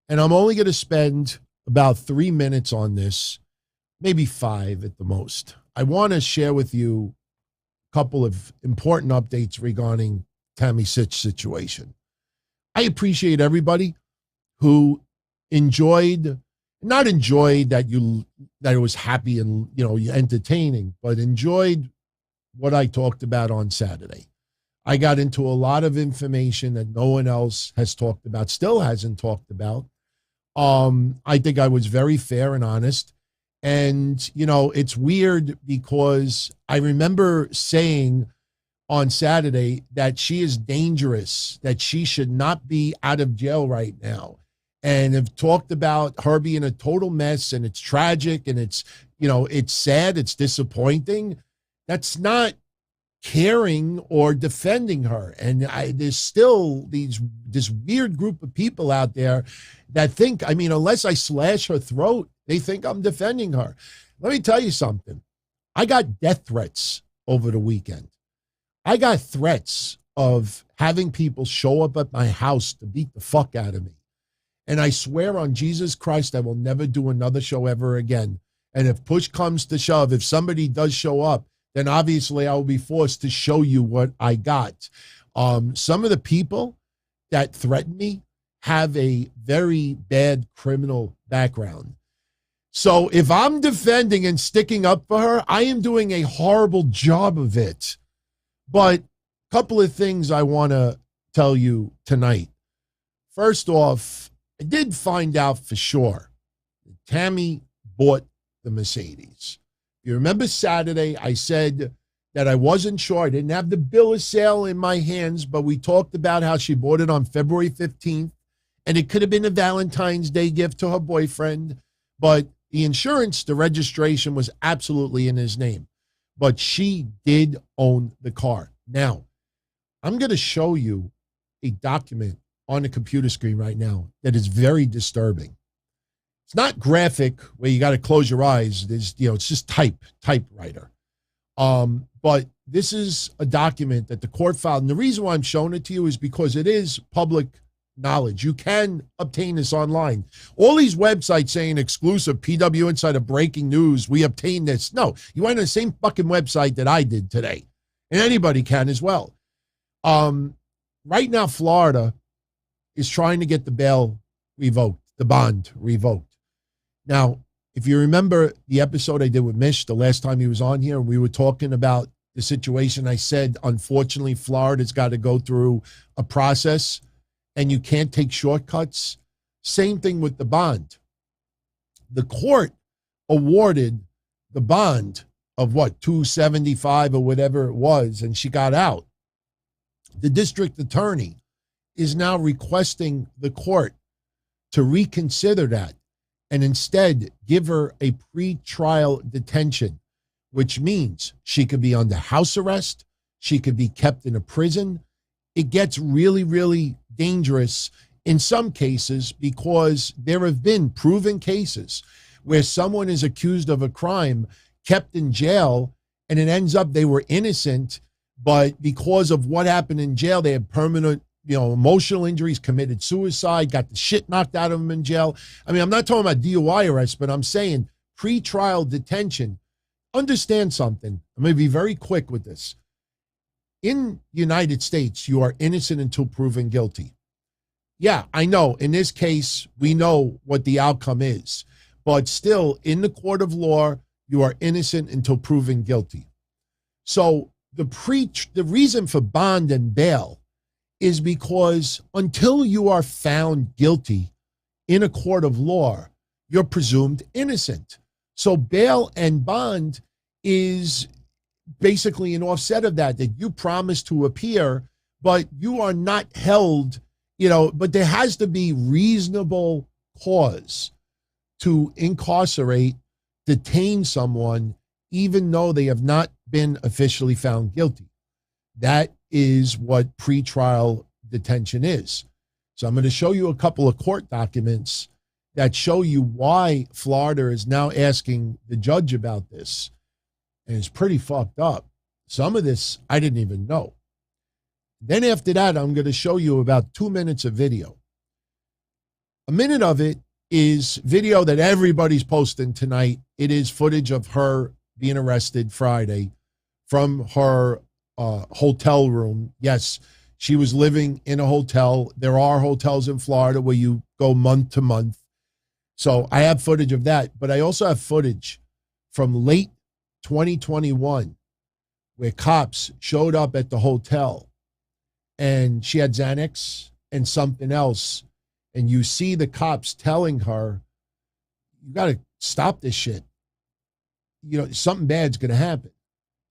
and I'm only going to spend about 3 minutes on this, maybe 5 at the most. I want to share with you a couple of important updates regarding Tammy Sytch situation. I appreciate everybody who not enjoyed that it was happy and, you know, entertaining, but enjoyed what I talked about on Saturday. I got into a lot of information that no one else has talked about, still hasn't talked about. I think I was very fair and honest. And, you know, it's weird because I remember saying on Saturday that she is dangerous, that she should not be out of jail right now. And have talked about her being a total mess, and it's tragic, and it's, you know, it's sad, it's disappointing. That's not caring or defending her. And there's still this weird group of people out there that think, I mean, unless I slash her throat, they think I'm defending her. Let me tell you something. I got death threats over the weekend. I got threats of having people show up at my house to beat the fuck out of me. And I swear on Jesus Christ, I will never do another show ever again. And if push comes to shove, if somebody does show up, then obviously I will be forced to show you what I got. Some of the people that threaten me have a very bad criminal background. So if I'm defending and sticking up for her, I am doing a horrible job of it. But a couple of things I want to tell you tonight. First off, I did find out for sure that Tammy bought the Mercedes. You remember Saturday, I said that I wasn't sure. I didn't have the bill of sale in my hands, but we talked about how she bought it on February 15th, and it could have been a Valentine's Day gift to her boyfriend, but the insurance, the registration was absolutely in his name. But she did own the car. Now, I'm going to show you a document on the computer screen right now that is very disturbing. It's not graphic where you got to close your eyes. There's, it's just typewriter. But this is a document that the court filed. And the reason why I'm showing it to you is because it is public knowledge. You can obtain this online. All these websites saying exclusive PW Insider breaking news, we obtained this. No, you went on the same fucking website that I did today. And anybody can as well. Right now, Florida is trying to get the bail revoked, the bond revoked. Now, if you remember the episode I did with Mish the last time he was on here, we were talking about the situation. I said, unfortunately, Florida's got to go through a process and you can't take shortcuts. Same thing with the bond. The court awarded the bond of what, $275 or whatever it was, and she got out. The district attorney is now requesting the court to reconsider that and instead give her a pretrial detention, which means she could be under house arrest. She could be kept in a prison. It gets really, really dangerous in some cases because there have been proven cases where someone is accused of a crime, kept in jail, and it ends up they were innocent, but because of what happened in jail, they had permanent emotional injuries, committed suicide, got the shit knocked out of them in jail. I mean, I'm not talking about DUI arrest, but I'm saying pretrial detention. Understand something. I'm going to be very quick with this. In the United States, you are innocent until proven guilty. Yeah, I know. In this case, we know what the outcome is. But still, in the court of law, you are innocent until proven guilty. So the reason for bond and bail is because until you are found guilty in a court of law, you're presumed innocent. So bail and bond is basically an offset of that you promise to appear, but you are not held, but there has to be reasonable cause to incarcerate, detain someone, even though they have not been officially found guilty. That is what pretrial detention is. So I'm going to show you a couple of court documents that show you why Florida is now asking the judge about this. And it's pretty fucked up. Some of this I didn't even know. Then after that, I'm going to show you about 2 minutes of video. A minute of it is video that everybody's posting tonight. It is footage of her being arrested Friday from her hotel room. Yes, she was living in a hotel. There are hotels in Florida where you go month to month. So I have footage of that, but I also have footage from late 2021 where cops showed up at the hotel and she had Xanax and something else. And you see the cops telling her, you got to stop this shit. Something bad's going to happen.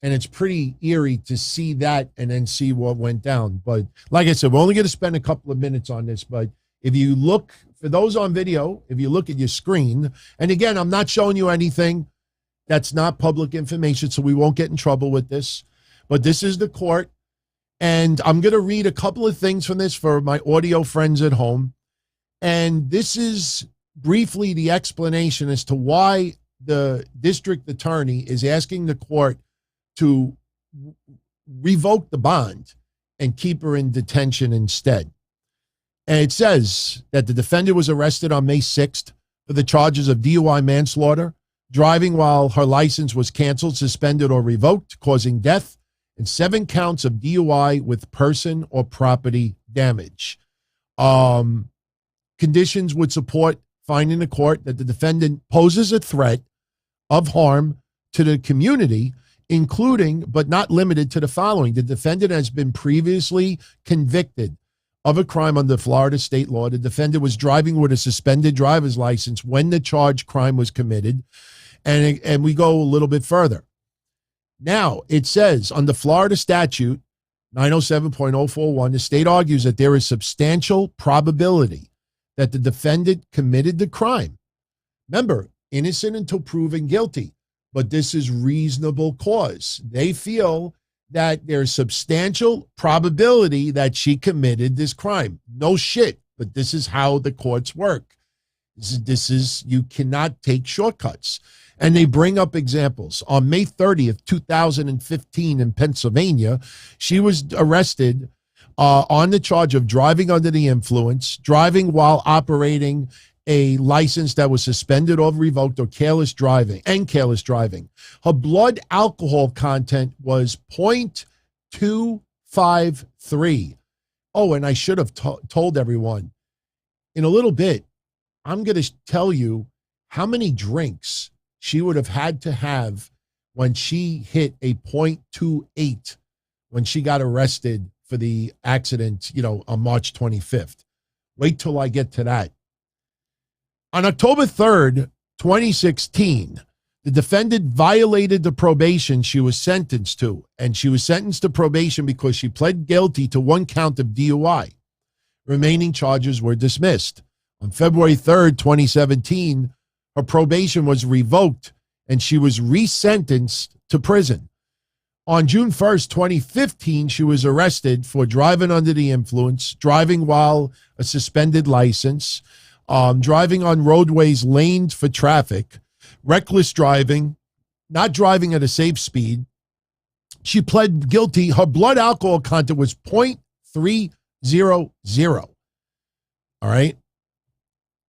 And it's pretty eerie to see that and then see what went down. But like I said, we're only going to spend a couple of minutes on this. But if you look, for those on video, if you look at your screen, and again, I'm not showing you anything that's not public information, so we won't get in trouble with this. But this is the court. And I'm going to read a couple of things from this for my audio friends at home. And this is briefly the explanation as to why the district attorney is asking the court to revoke the bond and keep her in detention instead. And it says that the defendant was arrested on May 6th for the charges of DUI manslaughter, driving while her license was canceled, suspended, or revoked, causing death, and 7 counts of DUI with person or property damage. Conditions would support finding the court that the defendant poses a threat of harm to the community, including but not limited to the following. The defendant has been previously convicted of a crime under Florida state law. The defendant was driving with a suspended driver's license when the charged crime was committed. And we go a little bit further. Now, it says under Florida statute 907.041, the state argues that there is substantial probability that the defendant committed the crime. Remember, innocent until proven guilty, but this is reasonable cause. They feel that there's substantial probability that she committed this crime. No shit, but this is how the courts work. This is you cannot take shortcuts. And they bring up examples. On May 30th, 2015 in Pennsylvania, she was arrested on the charge of driving under the influence, driving while operating a license that was suspended or revoked, or careless driving. Her blood alcohol content was 0.253. Oh, and I should have told everyone, in a little bit, I'm going to tell you how many drinks she would have had to have when she hit a 0.28 when she got arrested for the accident, on March 25th. Wait till I get to that. On October 3rd, 2016, the defendant violated the probation she was sentenced to, and she was sentenced to probation because she pled guilty to 1 count of DUI. Remaining charges were dismissed. On February 3rd, 2017, her probation was revoked, and she was resentenced to prison. On June 1st, 2015, she was arrested for driving under the influence, driving while a suspended license, driving on roadways laned for traffic, reckless driving, not driving at a safe speed. She pled guilty. Her blood alcohol content was 0.300. All right?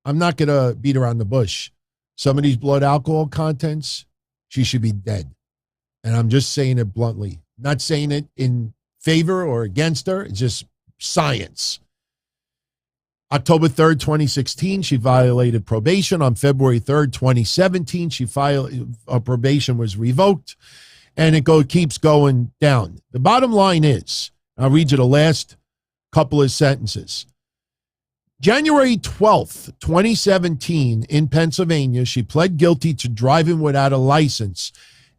I'm not going to beat around the bush. Some of these blood alcohol contents, she should be dead. And I'm just saying it bluntly. Not saying it in favor or against her. It's just science. October 3rd, 2016, she violated probation. On February 3rd, 2017, her probation was revoked. And it keeps going down. The bottom line is, I'll read you the last couple of sentences. January 12th, 2017, in Pennsylvania, she pled guilty to driving without a license.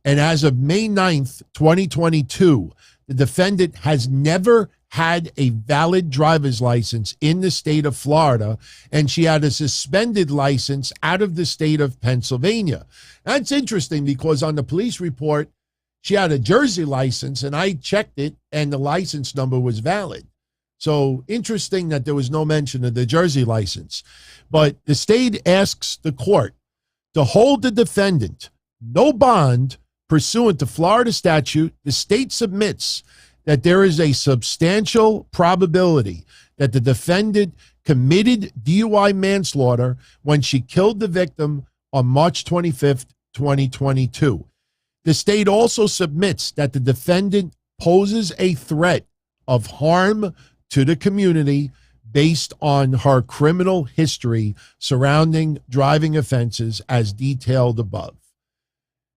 And as of May 9th, 2022, the defendant has never had a valid driver's license in the state of Florida, and she had a suspended license out of the state of Pennsylvania. That's interesting because on the police report, she had a Jersey license, and I checked it, and the license number was valid. So interesting that there was no mention of the Jersey license. But the state asks the court to hold the defendant no bond pursuant to Florida statute. The state submits that there is a substantial probability that the defendant committed DUI manslaughter when she killed the victim on March 25th, 2022. The state also submits that the defendant poses a threat of harm to the community based on her criminal history surrounding driving offenses as detailed above.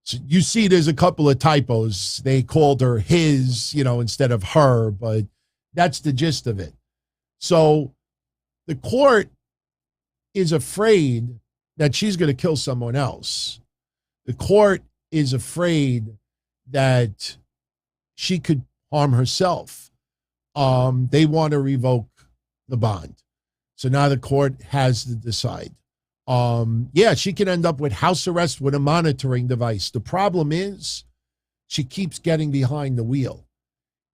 So you see there's a couple of typos. They called her his, instead of her, but that's the gist of it. So the court is afraid that she's going to kill someone else. The court is afraid that she could harm herself. They want to revoke the bond. So now the court has to decide. She can end up with house arrest with a monitoring device. The problem is she keeps getting behind the wheel.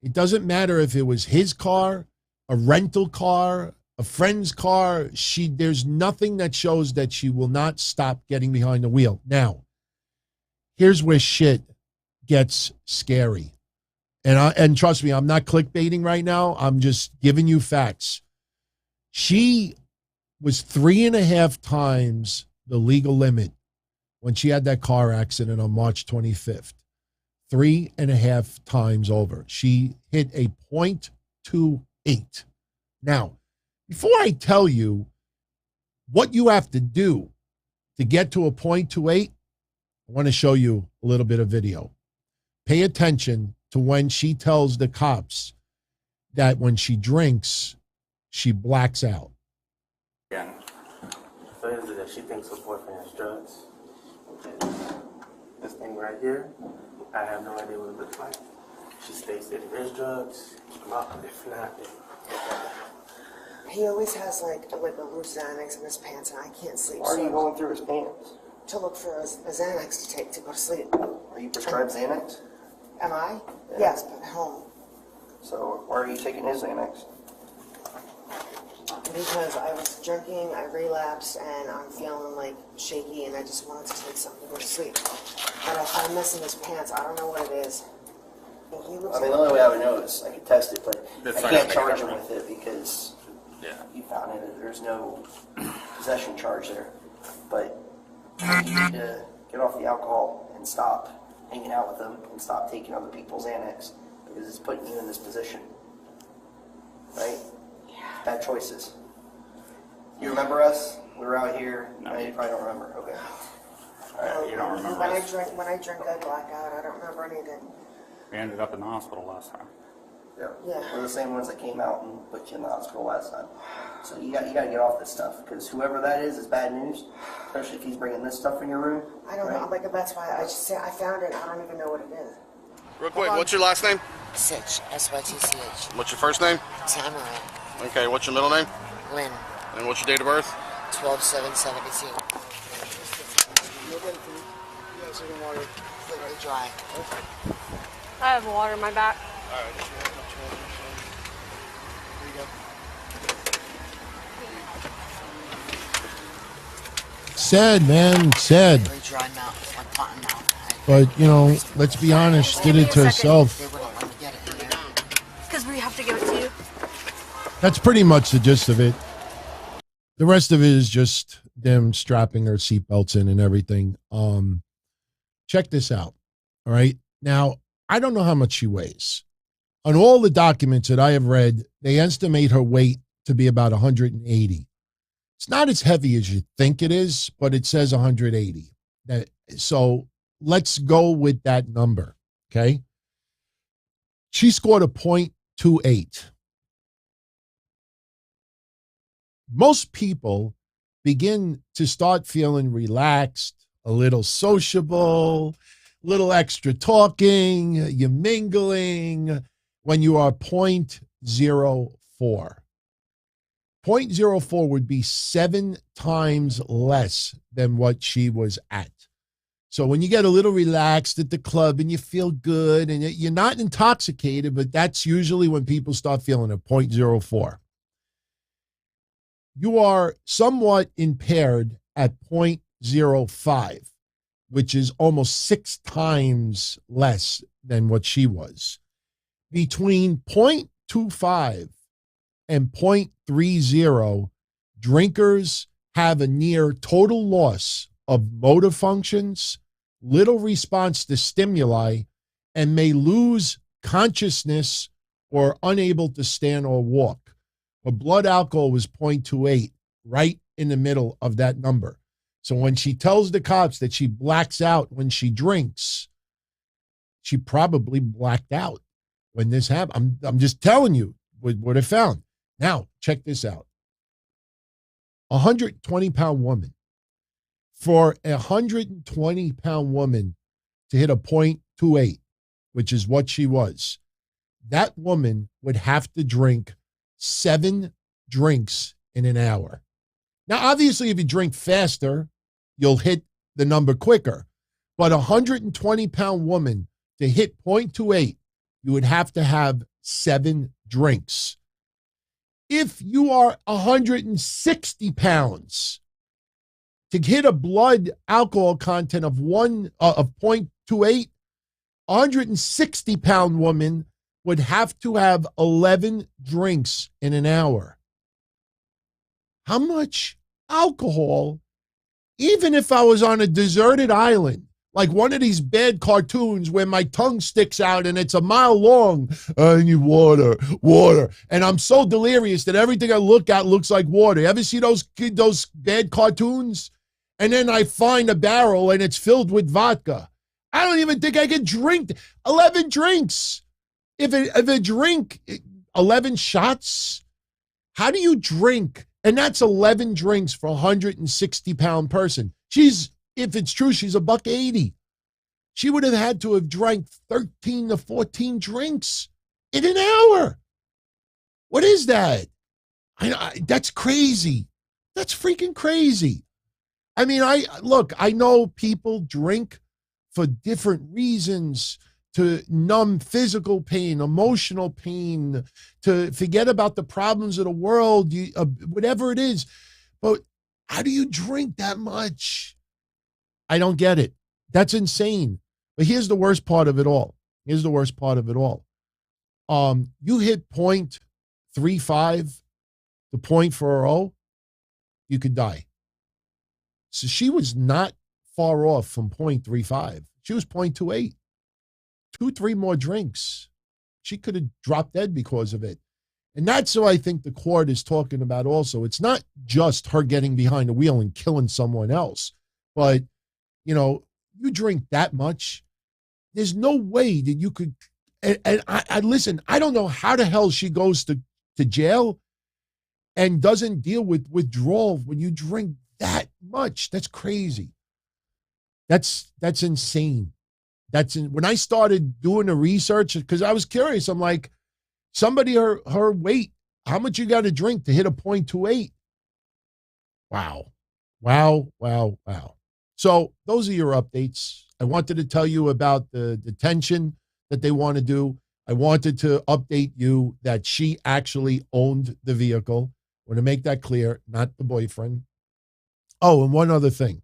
It doesn't matter if it was his car, a rental car, a friend's car. There's nothing that shows that she will not stop getting behind the wheel. Now, here's where shit gets scary. And trust me, I'm not clickbaiting right now. I'm just giving you facts. She was 3.5 times the legal limit when she had that car accident on March 25th. 3.5 times over. She hit a .28. Now, before I tell you what you have to do to get to a .28, I want to show you a little bit of video. Pay attention to when she tells the cops that when she drinks, she blacks out. Yeah. So is it that she thinks her boyfriend has drugs? This thing right here, I have no idea what it looks like. She states that if there's drugs, keep them out. If not, then... He always has like a loose Xanax in his pants, and I can't sleep. Why are you going through his pants? To look for a Xanax to take to go to sleep. Are you prescribed Xanax? Am I? Yeah. Yes, but at home. So why are you taking his Xanax? Because I was drinking, I relapsed, and I'm feeling like shaky, and I just wanted to take something to go to sleep. But I found this in his pants. I don't know what it is. I mean, the only way I would know is I could test it, but I can't charge him with it because you found it. There's no possession charge there. But you need to get off the alcohol and stop hanging out with them and stop taking other people's Xanax because it's putting you in this position. Right? Bad choices. You remember us? We were out here. No, you probably don't remember. Okay. All right. You don't remember when us? I drink, I black out. I don't remember anything. We ended up in the hospital last time. Yeah. We're the same ones that came out and put you in the hospital last time. So you got to get off this stuff because whoever that is bad news, especially if he's bringing this stuff in your room. I don't know. Like that's why I just say I found it. I don't even know what it is. Real quick, what's your last name? Sytch, S-Y-T-C-H. What's your first name? Tammy. Okay, what's your middle name? Lynn. And what's your date of birth? 12/7/72. Completely dry. I have water in my back. Sad, man, sad. Completely dry mouth, like cotton mouth. But, you know, let's be honest, did it to herself. They wouldn't let me get it in there. Because we have to give it to you. That's pretty much the gist of it. The rest of it is just them strapping their seatbelts in and everything. Check this out. All right. Now, I don't know how much she weighs. On all the documents that I have read, they estimate her weight to be about 180. It's not as heavy as you think it is, but it says 180. So let's go with that number. Okay. She scored a .28. Most people begin to start feeling relaxed, a little sociable, a little extra talking, you're mingling when you are .04. .04 would be 7 times less than what she was at. So when you get a little relaxed at the club and you feel good and you're not intoxicated, but that's usually when people start feeling a .04. You are somewhat impaired at .05, which is almost 6 times less than what she was. Between .25 and .30, drinkers have a near total loss of motor functions, little response to stimuli, and may lose consciousness or unable to stand or walk. Her blood alcohol was .28, right in the middle of that number. So when she tells the cops that she blacks out when she drinks, she probably blacked out when this happened. I'm just telling you what I found. Now, check this out. 120-pound woman. For a 120-pound woman to hit a .28, which is what she was, that woman would have to drink 7 drinks in an hour. Now, obviously, if you drink faster, you'll hit the number quicker. But a 120-pound woman to hit .28, you would have to have 7 drinks. If you are 160 pounds, to hit a blood alcohol content of 0.28, a 160-pound woman would have to have 11 drinks in an hour. How much alcohol Even if I was on a deserted island, like one of these bad cartoons where my tongue sticks out and it's a mile long, I need water, water. And I'm so delirious that everything I look at looks like water. You ever see those bad cartoons? And then I find a barrel and it's filled with vodka. I don't even think I can drink 11 drinks. If a drink, 11 shots, how do you drink? And that's 11 drinks for a 160-pound person. If it's true, she's $180. She would have had to have drank 13 to 14 drinks in an hour. What is that? That's crazy. That's freaking crazy. I mean, I know people drink for different reasons, to numb physical pain, emotional pain, to forget about the problems of the world, whatever it is. But how do you drink that much? I don't get it. That's insane. But here's the worst part of it all. You hit 0.35, the 0.40, you could die. So she was not far off from 0.35. She was 0.28. 2-3 more drinks. She could have dropped dead because of it. And that's what I think the court is talking about also. It's not just her getting behind the wheel and killing someone else. But, you drink that much, there's no way that you could. And I listen, I don't know how the hell she goes to jail and doesn't deal with withdrawal when you drink that much. That's crazy. That's insane. When I started doing the research, because I was curious, I'm like, somebody her weight, how much you got to drink to hit a 0.28? Wow. So those are your updates. I wanted to tell you about the detention that they want to do. I wanted to update you that she actually owned the vehicle. I want to make that clear, not the boyfriend. Oh, and one other thing.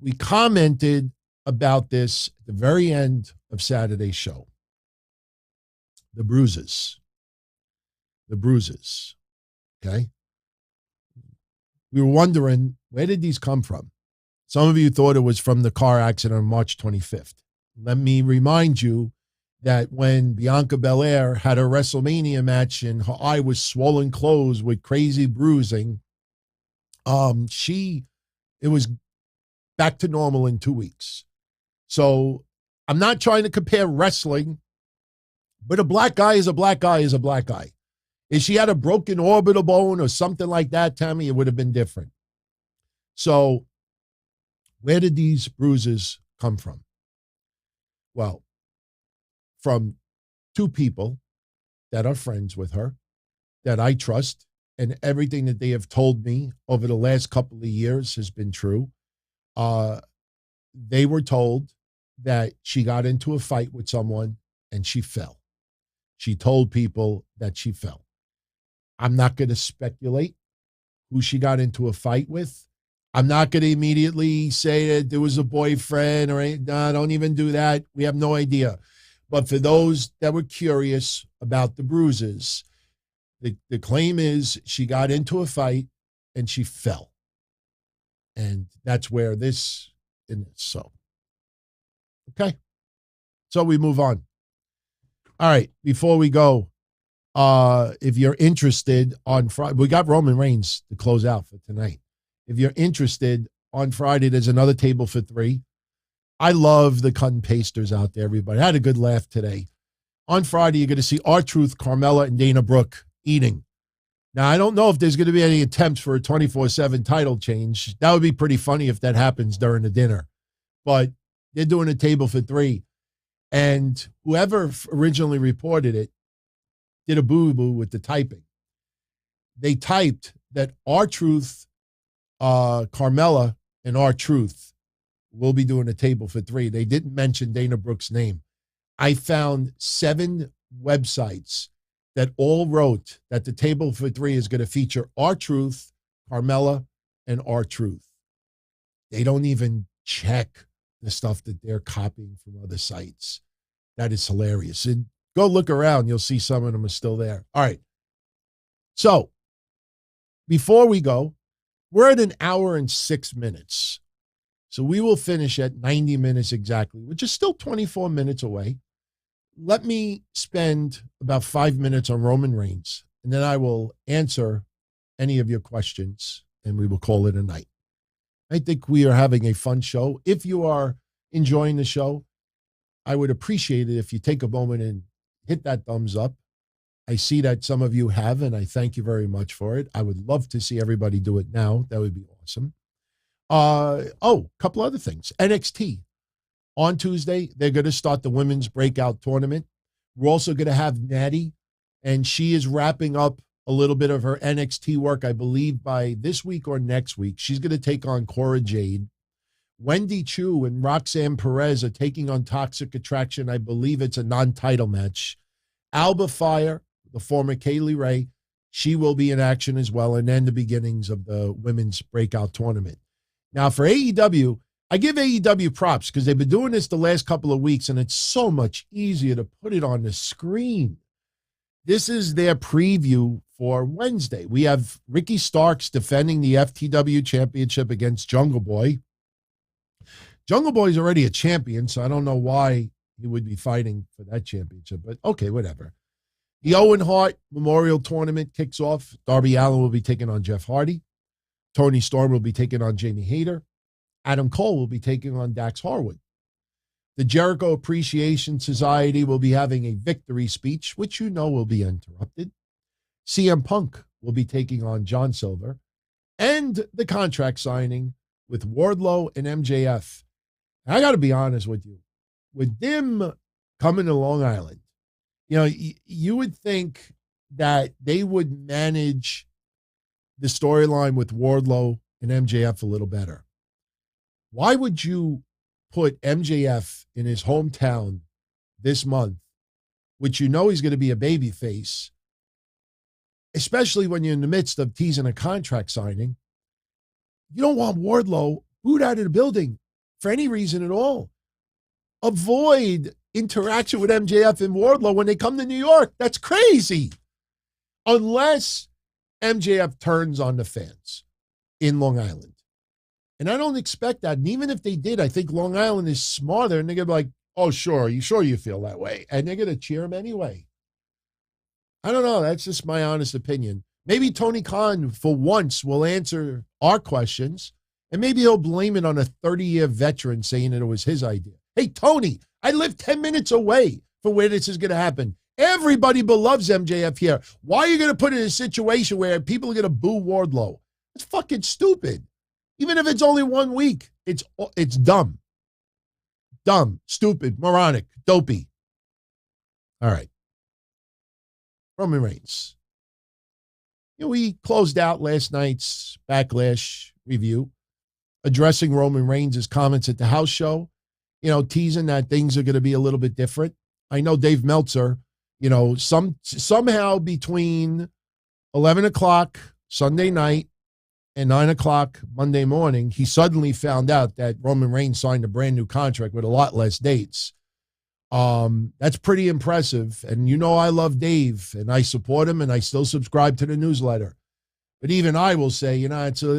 We commented about this at the very end of Saturday's show. The bruises. Okay? We were wondering, where did these come from? Some of you thought it was from the car accident on March 25th. Let me remind you that when Bianca Belair had her WrestleMania match and her eye was swollen closed with crazy bruising, it was back to normal in 2 weeks. So I'm not trying to compare wrestling, but a black guy is a black guy is a black guy. If she had a broken orbital bone or something like that, Tammy, it would have been different. So where did these bruises come from? Well, from two people that are friends with her, that I trust, and everything that they have told me over the last couple of years has been true. They were told that she got into a fight with someone and she fell. She told people that she fell. I'm not going to speculate who she got into a fight with. I'm not going to immediately say that there was a boyfriend or anything. No, don't even do that. We have no idea. But for those that were curious about the bruises, the claim is she got into a fight and she fell. And that's where this is. So, okay. So we move on. All right. Before we go, if you're interested on Friday, we got Roman Reigns to close out for tonight. If you're interested, on Friday, there's another table for three. I love the cut and pasters out there, everybody. I had a good laugh today. On Friday, you're going to see R-Truth, Carmella, and Dana Brooke eating. Now, I don't know if there's going to be any attempts for a 24/7 title change. That would be pretty funny if that happens during the dinner. But they're doing a table for three. And whoever originally reported it did a boo-boo with the typing. They typed that R-Truth, Carmella, and R-Truth will be doing a table for three. They didn't mention Dana Brooke's name. I found 7 websites that all wrote that the table for three is going to feature R-Truth, Carmella, and R-Truth. They don't even check the stuff that they're copying from other sites. That is hilarious. And go look around. You'll see some of them are still there. All right. So before we go, We're at an hour and 6 minutes. So we will finish at 90 minutes exactly, which is still 24 minutes away. Let me spend about 5 minutes on Roman Reigns, and then I will answer any of your questions, and we will call it a night. I think we are having a fun show. If you are enjoying the show, I would appreciate it if you take a moment and hit that thumbs up. I see that some of you have, and I thank you very much for it. I would love to see everybody do it now. That would be awesome. A couple other things. NXT. On Tuesday, they're going to start the women's breakout tournament. We're also going to have Natty, and she is wrapping up a little bit of her NXT work, I believe, by this week or next week. She's going to take on Cora Jade. Wendy Chu and Roxanne Perez are taking on Toxic Attraction. I believe it's a non-title match. Alba Fire, the former Kaylee Ray, she will be in action as well, and then the beginnings of the women's breakout tournament. Now, for AEW, I give AEW props because they've been doing this the last couple of weeks, and it's so much easier to put it on the screen. This is their preview for Wednesday. We have Ricky Starks defending the FTW championship against Jungle Boy. Jungle Boy is already a champion, so I don't know why he would be fighting for that championship, but okay, whatever. The Owen Hart Memorial Tournament kicks off. Darby Allin will be taking on Jeff Hardy. Tony Storm will be taking on Jamie Hayter. Adam Cole will be taking on Dax Harwood. The Jericho Appreciation Society will be having a victory speech, which you know will be interrupted. CM Punk will be taking on John Silver. And the contract signing with Wardlow and MJF. I got to be honest with you. With them coming to Long Island, you know, you would think that they would manage the storyline with Wardlow and MJF a little better. Why would you put MJF in his hometown this month, which you know he's going to be a babyface, especially when you're in the midst of teasing a contract signing? You don't want Wardlow booed out of the building for any reason at all. Avoid interaction with MJF and Wardlow when they come to New York. That's crazy. Unless MJF turns on the fans in Long Island. And I don't expect that. And even if they did, I think Long Island is smarter, and they're going to be like, oh, sure, you feel that way? And they're going to cheer him anyway. I don't know. That's just my honest opinion. Maybe Tony Khan, for once, will answer our questions, and maybe he'll blame it on a 30-year veteran saying that it was his idea. Hey, Tony, I live 10 minutes away from where this is going to happen. Everybody loves MJF here. Why are you going to put it in a situation where people are going to boo Wardlow? It's fucking stupid. Even if it's only 1 week, it's dumb. Dumb, stupid, moronic, dopey. All right. Roman Reigns. You know, we closed out last night's Backlash review, addressing Roman Reigns' comments at the house show, you know, teasing that things are going to be a little bit different. I know Dave Meltzer, you know, somehow between 11 o'clock Sunday night and 9 o'clock Monday morning, he suddenly found out that Roman Reigns signed a brand new contract with a lot less dates. That's pretty impressive. And you know I love Dave, and I support him, and I still subscribe to the newsletter. But even I will say, you know, it's what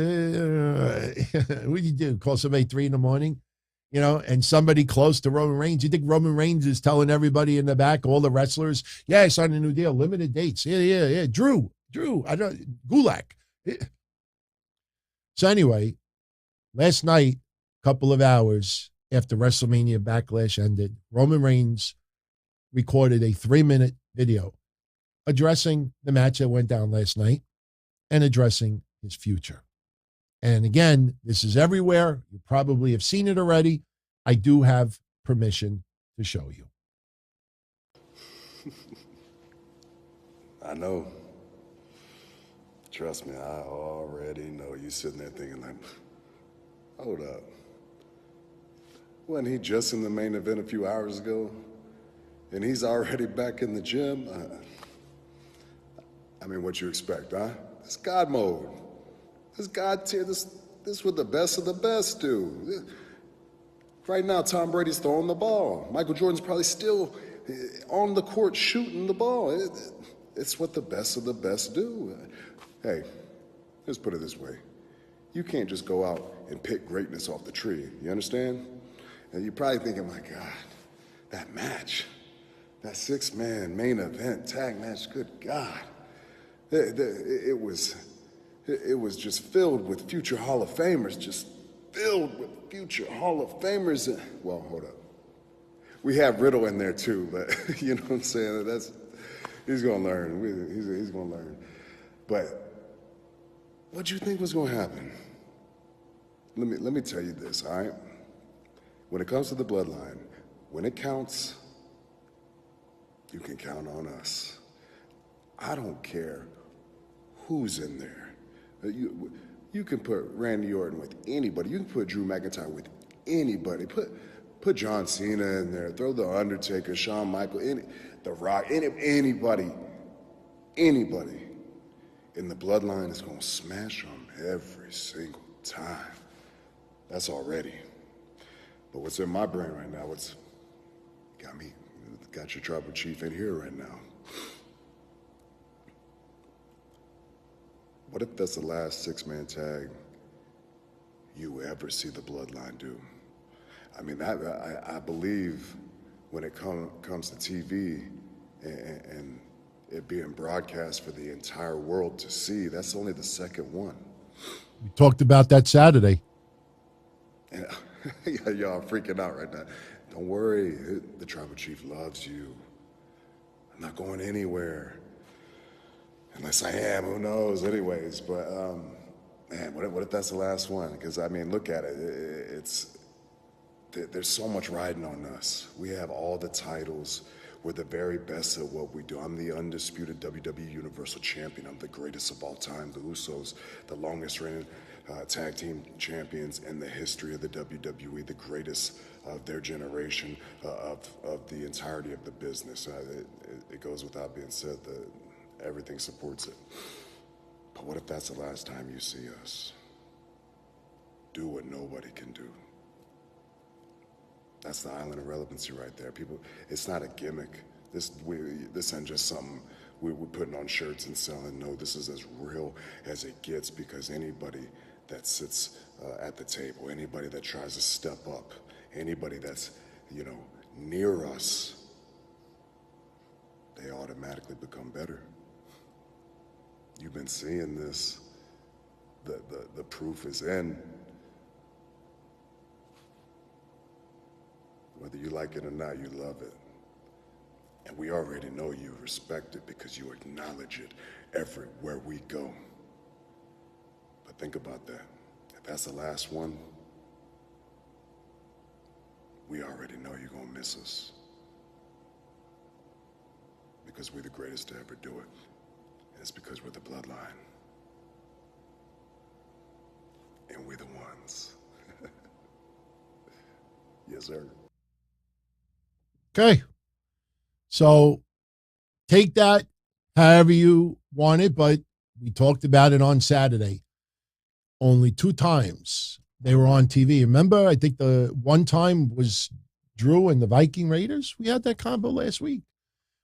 do you do? Call somebody 3 a.m, you know, and somebody close to Roman Reigns. You think Roman Reigns is telling everybody in the back, all the wrestlers, yeah, I signed a new deal, limited dates. Yeah. Drew, I don't, Gulak. So anyway, last night, a couple of hours after WrestleMania Backlash ended, Roman Reigns recorded a 3-minute video addressing the match that went down last night and addressing his future. And again, this is everywhere. You probably have seen it already. I do have permission to show you. I know. Trust me, I already know. You sitting there thinking like, hold up. Wasn't he just in the main event a few hours ago? And he's already back in the gym? I mean, what you expect, huh? It's God mode. This God tier, this what the best of the best do. Right now, Tom Brady's throwing the ball. Michael Jordan's probably still on the court shooting the ball. It's what the best of the best do. Hey, let's put it this way. You can't just go out and pick greatness off the tree. You understand? And you're probably thinking, my God, that match, that 6-man main event tag match, good God. It was just filled with future Hall of Famers, just filled with future Hall of Famers. Well, hold up. We have Riddle in there too, but you know what I'm saying? He's gonna learn. He's gonna learn. But what do you think was gonna happen? Let me tell you this, all right? When it comes to the bloodline, when it counts, you can count on us. I don't care who's in there. You can put Randy Orton with anybody. You can put Drew McIntyre with anybody. Put John Cena in there. Throw The Undertaker, Shawn Michaels, The Rock, anybody in the bloodline is going to smash them every single time. That's already. But what's in my brain right now, got your tribal chief in here right now. What if that's the last 6-man tag you ever see the bloodline do? I mean, I believe when it comes to TV and it being broadcast for the entire world to see, that's only the second one. We talked about that Saturday. And y'all freaking out right now. Don't worry, the tribal chief loves you. I'm not going anywhere. Unless I am, who knows, anyways. But, man, what if that's the last one? Because, I mean, look at it. There's so much riding on us. We have all the titles. We're the very best at what we do. I'm the undisputed WWE Universal Champion. I'm the greatest of all time. The Usos, the longest reigning tag team champions in the history of the WWE, the greatest of their generation, of the entirety of the business. It goes without being said that everything supports it. But what if that's the last time you see us? Do what nobody can do. That's the island of relevancy right there. People, it's not a gimmick. This ain't just something we're putting on shirts and selling. No, this is as real as it gets, because anybody that sits at the table, anybody that tries to step up, anybody that's, near us, they automatically become better. You've been seeing this. The proof is in. Whether you like it or not, you love it. And we already know you respect it because you acknowledge it everywhere we go. But think about that. If that's the last one, we already know you're going to miss us. Because we're the greatest to ever do it. And it's because we're the bloodline. And we're the ones. Yes, sir. Okay. So take that however you want it, but we talked about it on Saturday. Only 2 times they were on TV. Remember, I think the one time was Drew and the Viking Raiders. We had that combo last week.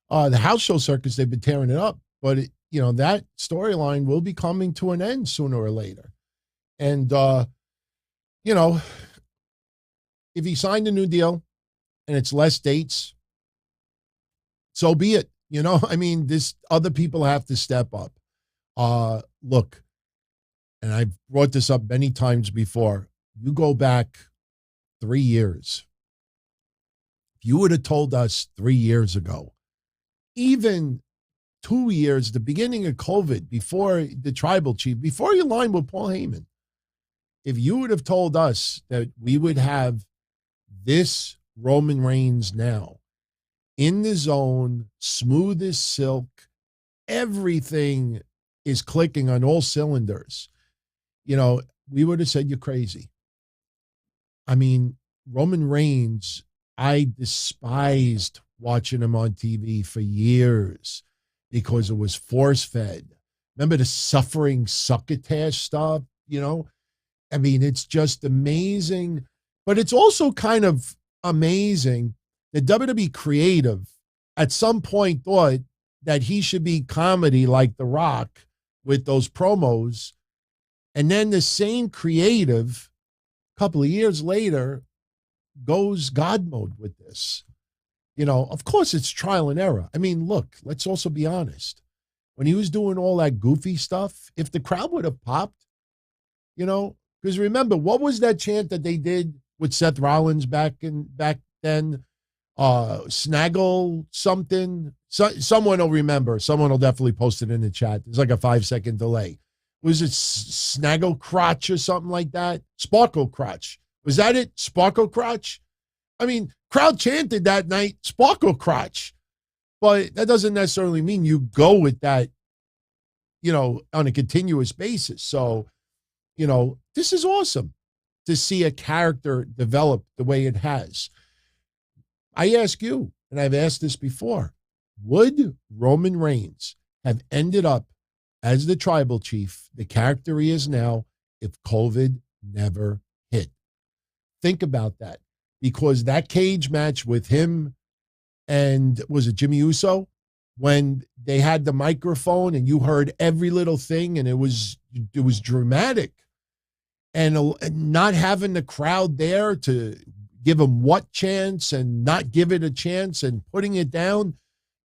The house show circus, they've been tearing it up, but that storyline will be coming to an end sooner or later. And, if he signed a new deal and it's less dates, so be it. This other people have to step up. Look, and I've brought this up many times before. You go back 3 years. If you would have told us 3 years ago, even 2 years, the beginning of COVID, before the tribal chief, before you lined with Paul Heyman, if you would have told us that we would have this Roman Reigns now in the zone, smooth as silk, everything is clicking on all cylinders, we would have said you're crazy. Roman Reigns, I despised watching him on TV for years because it was force-fed. Remember the suffering succotash stuff, it's just amazing. But it's also kind of amazing that WWE Creative at some point thought that he should be comedy like The Rock with those promos. And then the same creative, a couple of years later, goes God mode with this. You know, of course it's trial and error. I mean, look, let's also be honest. When he was doing all that goofy stuff, if the crowd would have popped, you know, because remember, what was that chant that they did with Seth Rollins back then? Snaggle something. Someone will remember. Someone will definitely post it in the chat. There's like a 5-second delay. Was it Snaggle Crotch or something like that? Sparkle Crotch. Was that it? Sparkle Crotch? I mean, crowd chanted that night, Sparkle Crotch. But that doesn't necessarily mean you go with that, you know, on a continuous basis. So, you know, this is awesome to see a character develop the way it has. I ask you, and I've asked this before, would Roman Reigns have ended up as the tribal chief, the character he is now, if COVID never hit? Think about that, because that cage match with him and was it Jimmy Uso, when they had the microphone and you heard every little thing and it was dramatic, and not having the crowd there to give him what chance and not give it a chance and putting it down,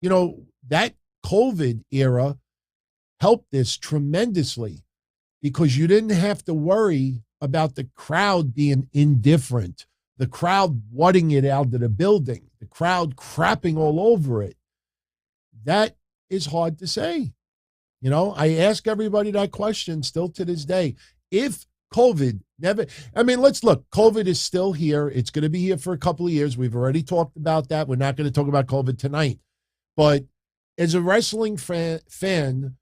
you know, that COVID era helped this tremendously, because you didn't have to worry about the crowd being indifferent, the crowd wanting it out of the building, the crowd crapping all over it. That is hard to say. You know, I ask everybody that question still to this day. If COVID never, I mean, let's look, COVID is still here. It's going to be here for a couple of years. We've already talked about that. We're not going to talk about COVID tonight. But as a wrestling fan,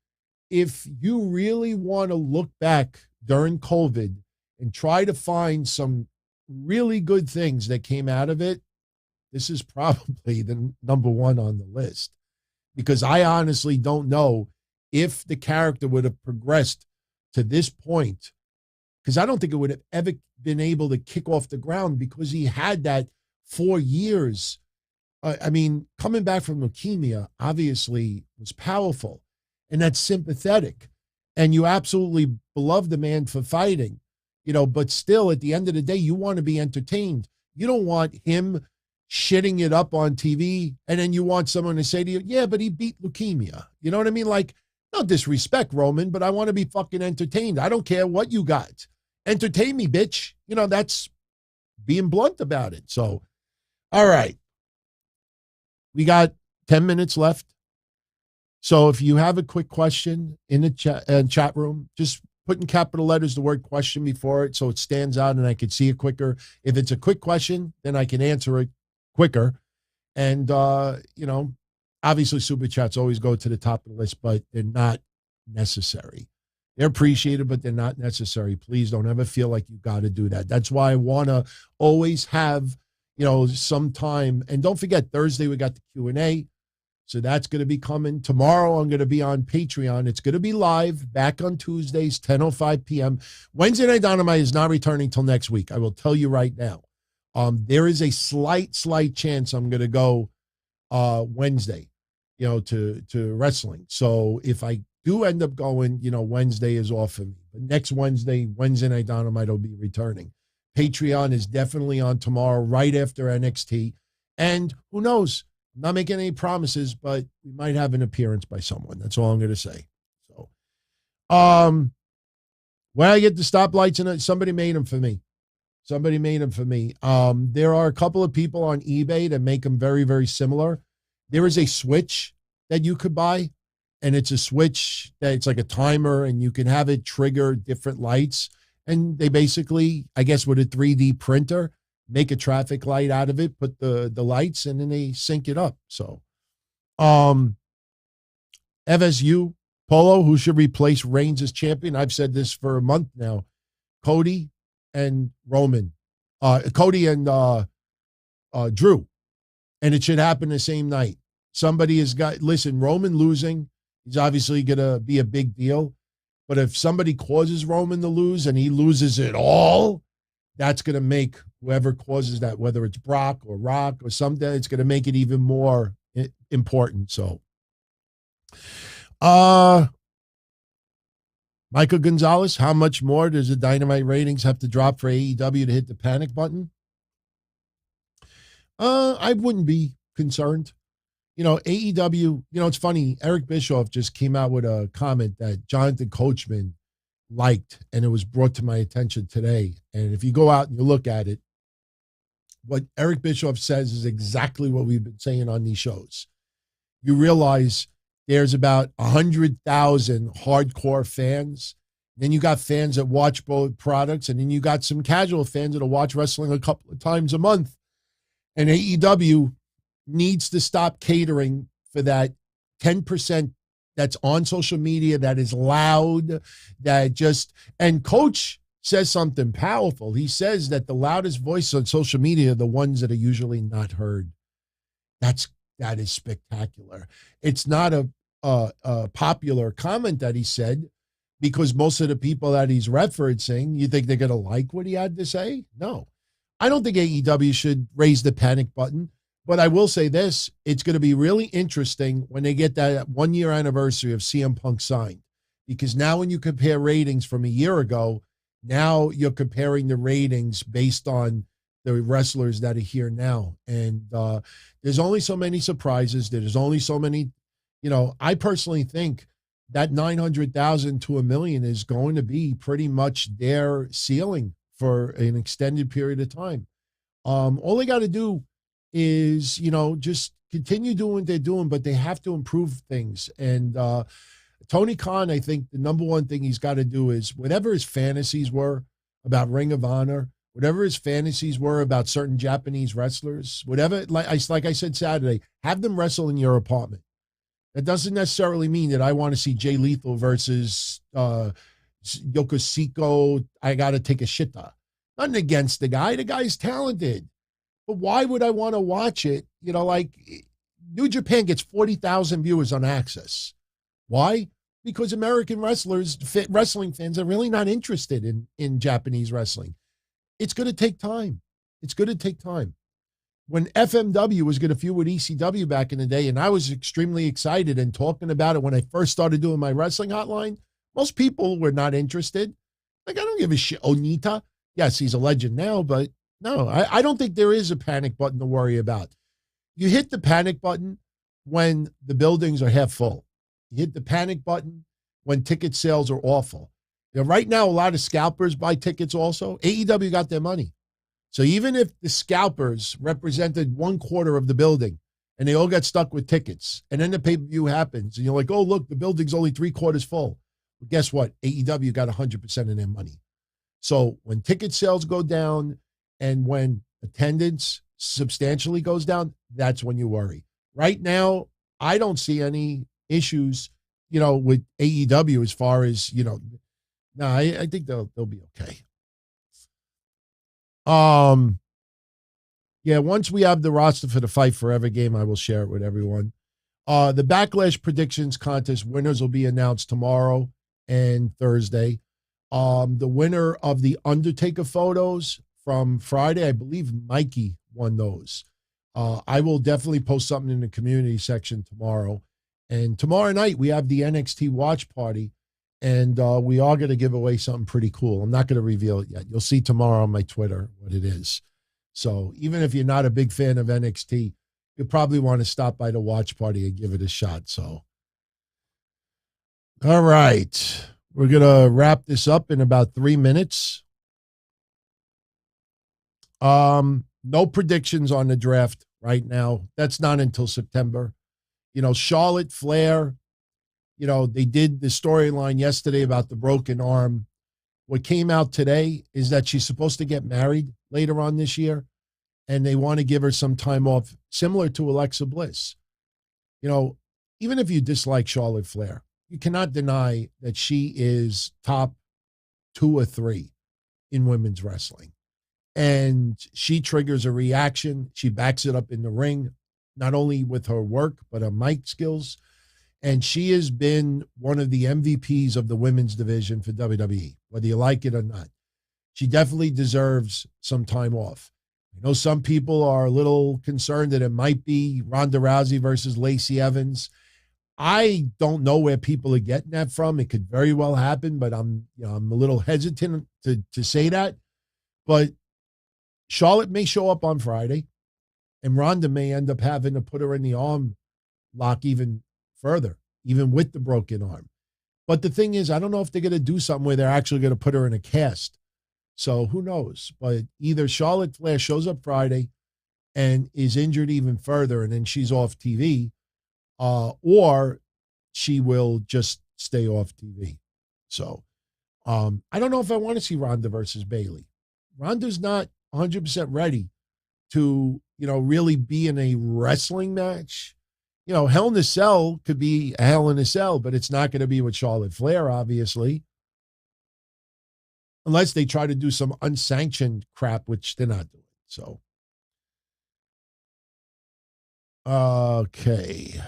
if you really want to look back during COVID and try to find some really good things that came out of it, this is probably the number one on the list, because I honestly don't know if the character would have progressed to this point, because I don't think it would have ever been able to kick off the ground, because he had that 4 years. I mean, coming back from leukemia obviously was powerful, and that's sympathetic, and you absolutely love the man for fighting, you know, but still at the end of the day, you want to be entertained. You don't want him shitting it up on TV, and then you want someone to say to you, yeah, but he beat leukemia. You know what I mean? Like, no disrespect, Roman, but I want to be fucking entertained. I don't care what you got. Entertain me, bitch. You know, that's being blunt about it. So, all right. We got 10 minutes left. So if you have a quick question in the chat room, just put in capital letters the word question before it so it stands out and I can see it quicker. If it's a quick question, then I can answer it quicker. And, you know, obviously super chats always go to the top of the list, but they're not necessary. They're appreciated, but they're not necessary. Please don't ever feel like you got to do that. That's why I want to always have, you know, some time. And don't forget, Thursday we got the Q&A. So that's going to be coming. Tomorrow I'm going to be on Patreon. It's going to be live back on Tuesdays, 10:05 p.m. Wednesday Night Dynamite is not returning till next week. I will tell you right now. There is a slight chance I'm going to go Wednesday, you know, to wrestling. So if I do end up going, you know, Wednesday is off for me. But next Wednesday Night Dynamite will be returning. Patreon is definitely on tomorrow, right after NXT. And who knows? I'm not making any promises, but we might have an appearance by someone. That's all I'm going to say. So, when I get the stoplights, and somebody made them for me. Somebody made them for me. There are a couple of people on eBay that make them very, very similar. There is a switch that you could buy, and it's a switch that it's like a timer, and you can have it trigger different lights. And they basically, I guess with a 3D printer, make a traffic light out of it, put the lights, and then they sync it up. So, FSU, Polo, who should replace Reigns as champion? I've said this for a month now. Cody and Roman. Cody and Drew. And it should happen the same night. Somebody has got, listen, Roman losing, he's obviously going to be a big deal. But if somebody causes Roman to lose and he loses it all, that's going to make whoever causes that, whether it's Brock or Rock or something, it's going to make it even more important. So, Michael Gonzalez, how much more does the Dynamite ratings have to drop for AEW to hit the panic button? I wouldn't be concerned. AEW, it's funny. Eric Bischoff just came out with a comment that Jonathan Coachman liked, and it was brought to my attention today. And if you go out and you look at it, what Eric Bischoff says is exactly what we've been saying on these shows. You realize there's about 100,000 hardcore fans. Then you got fans that watch both products, and then you got some casual fans that'll watch wrestling a couple of times a month. And AEW needs to stop catering for that 10% that's on social media, that is loud, and Coach says something powerful. He says that the loudest voices on social media are the ones that are usually not heard. That is spectacular. It's not a popular comment that he said, because most of the people that he's referencing, you think they're going to like what he had to say? No. I don't think AEW should raise the panic button, but I will say this. It's going to be really interesting when they get that 1 year anniversary of CM Punk signed, because now when you compare ratings from a year ago, now you're comparing the ratings based on the wrestlers that are here now. And there's only so many surprises. There's only so many, I personally think that 900,000 to 1 million is going to be pretty much their ceiling for an extended period of time. All they got to do is, just continue doing what they're doing, but they have to improve things. And Tony Khan, I think the number one thing he's got to do is whatever his fantasies were about Ring of Honor, whatever his fantasies were about certain Japanese wrestlers, whatever, like I said Saturday, have them wrestle in your apartment. That doesn't necessarily mean that I want to see Jay Lethal versus Yokosuka. I got to take a shitta. Nothing against the guy. The guy's talented. But why would I want to watch it? Like New Japan gets 40,000 viewers on Access. Why? Because American wrestling fans are really not interested in Japanese wrestling. It's going to take time. It's going to take time. When FMW was going to feud with ECW back in the day, and I was extremely excited and talking about it when I first started doing my wrestling hotline, most people were not interested. Like, I don't give a shit. Onita, yes, he's a legend now, but no, I don't think there is a panic button to worry about. You hit the panic button when the buildings are half full. You hit the panic button when ticket sales are awful. Right now, a lot of scalpers buy tickets also. AEW got their money. So even if the scalpers represented 1/4 of the building and they all got stuck with tickets, and then the pay-per-view happens, and you're like, oh, look, the building's only 3/4 full. Well, guess what? AEW got 100% of their money. So when ticket sales go down and when attendance substantially goes down, that's when you worry. Right now, I don't see any issues, with AEW as far as, no, I think they'll be okay. Yeah, once we have the roster for the Fight Forever game, I will share it with everyone. The Backlash predictions contest winners will be announced tomorrow and Thursday. The winner of the Undertaker photos from Friday, I believe Mikey won those. I will definitely post something in the community section tomorrow. And tomorrow night, we have the NXT watch party, and we are going to give away something pretty cool. I'm not going to reveal it yet. You'll see tomorrow on my Twitter what it is. So even if you're not a big fan of NXT, you probably want to stop by the watch party and give it a shot. So, all right. We're going to wrap this up in about 3 minutes. No predictions on the draft right now. That's not until September. Charlotte, Flair, they did the storyline yesterday about the broken arm. What came out today is that she's supposed to get married later on this year, and they want to give her some time off, similar to Alexa Bliss. Even if you dislike Charlotte Flair, you cannot deny that she is top 2 or 3 in women's wrestling. And she triggers a reaction. She backs it up in the ring, not only with her work, but her mic skills. And she has been one of the MVPs of the women's division for WWE, whether you like it or not. She definitely deserves some time off. I know some people are a little concerned that it might be Ronda Rousey versus Lacey Evans. I don't know where people are getting that from. It could very well happen, but I'm a little hesitant to say that. But Charlotte may show up on Friday, and Ronda may end up having to put her in the arm lock even further, even with the broken arm. But the thing is, I don't know if they're going to do something where they're actually going to put her in a cast. So who knows? But either Charlotte Flair shows up Friday and is injured even further, and then she's off TV, or she will just stay off TV. So I don't know if I want to see Ronda versus Bayley. Ronda's not 100% ready to, really be in a wrestling match. Hell in a Cell could be a Hell in a Cell, but it's not going to be with Charlotte Flair, obviously. Unless they try to do some unsanctioned crap, which they're not doing. So, okay. I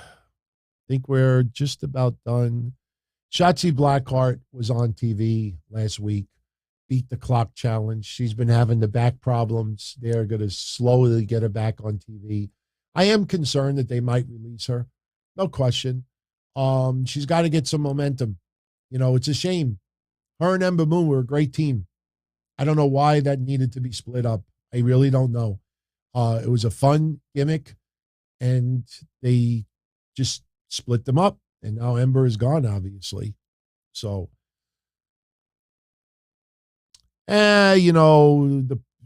think we're just about done. Shotzi Blackheart was on TV last week. Beat the Clock Challenge. She's been having the back problems. They're going to slowly get her back on TV. I am concerned that they might release her. No question. She's got to get some momentum. It's a shame. Her and Ember Moon were a great team. I don't know why that needed to be split up. I really don't know. It was a fun gimmick, and they just split them up, and now Ember is gone, obviously. So,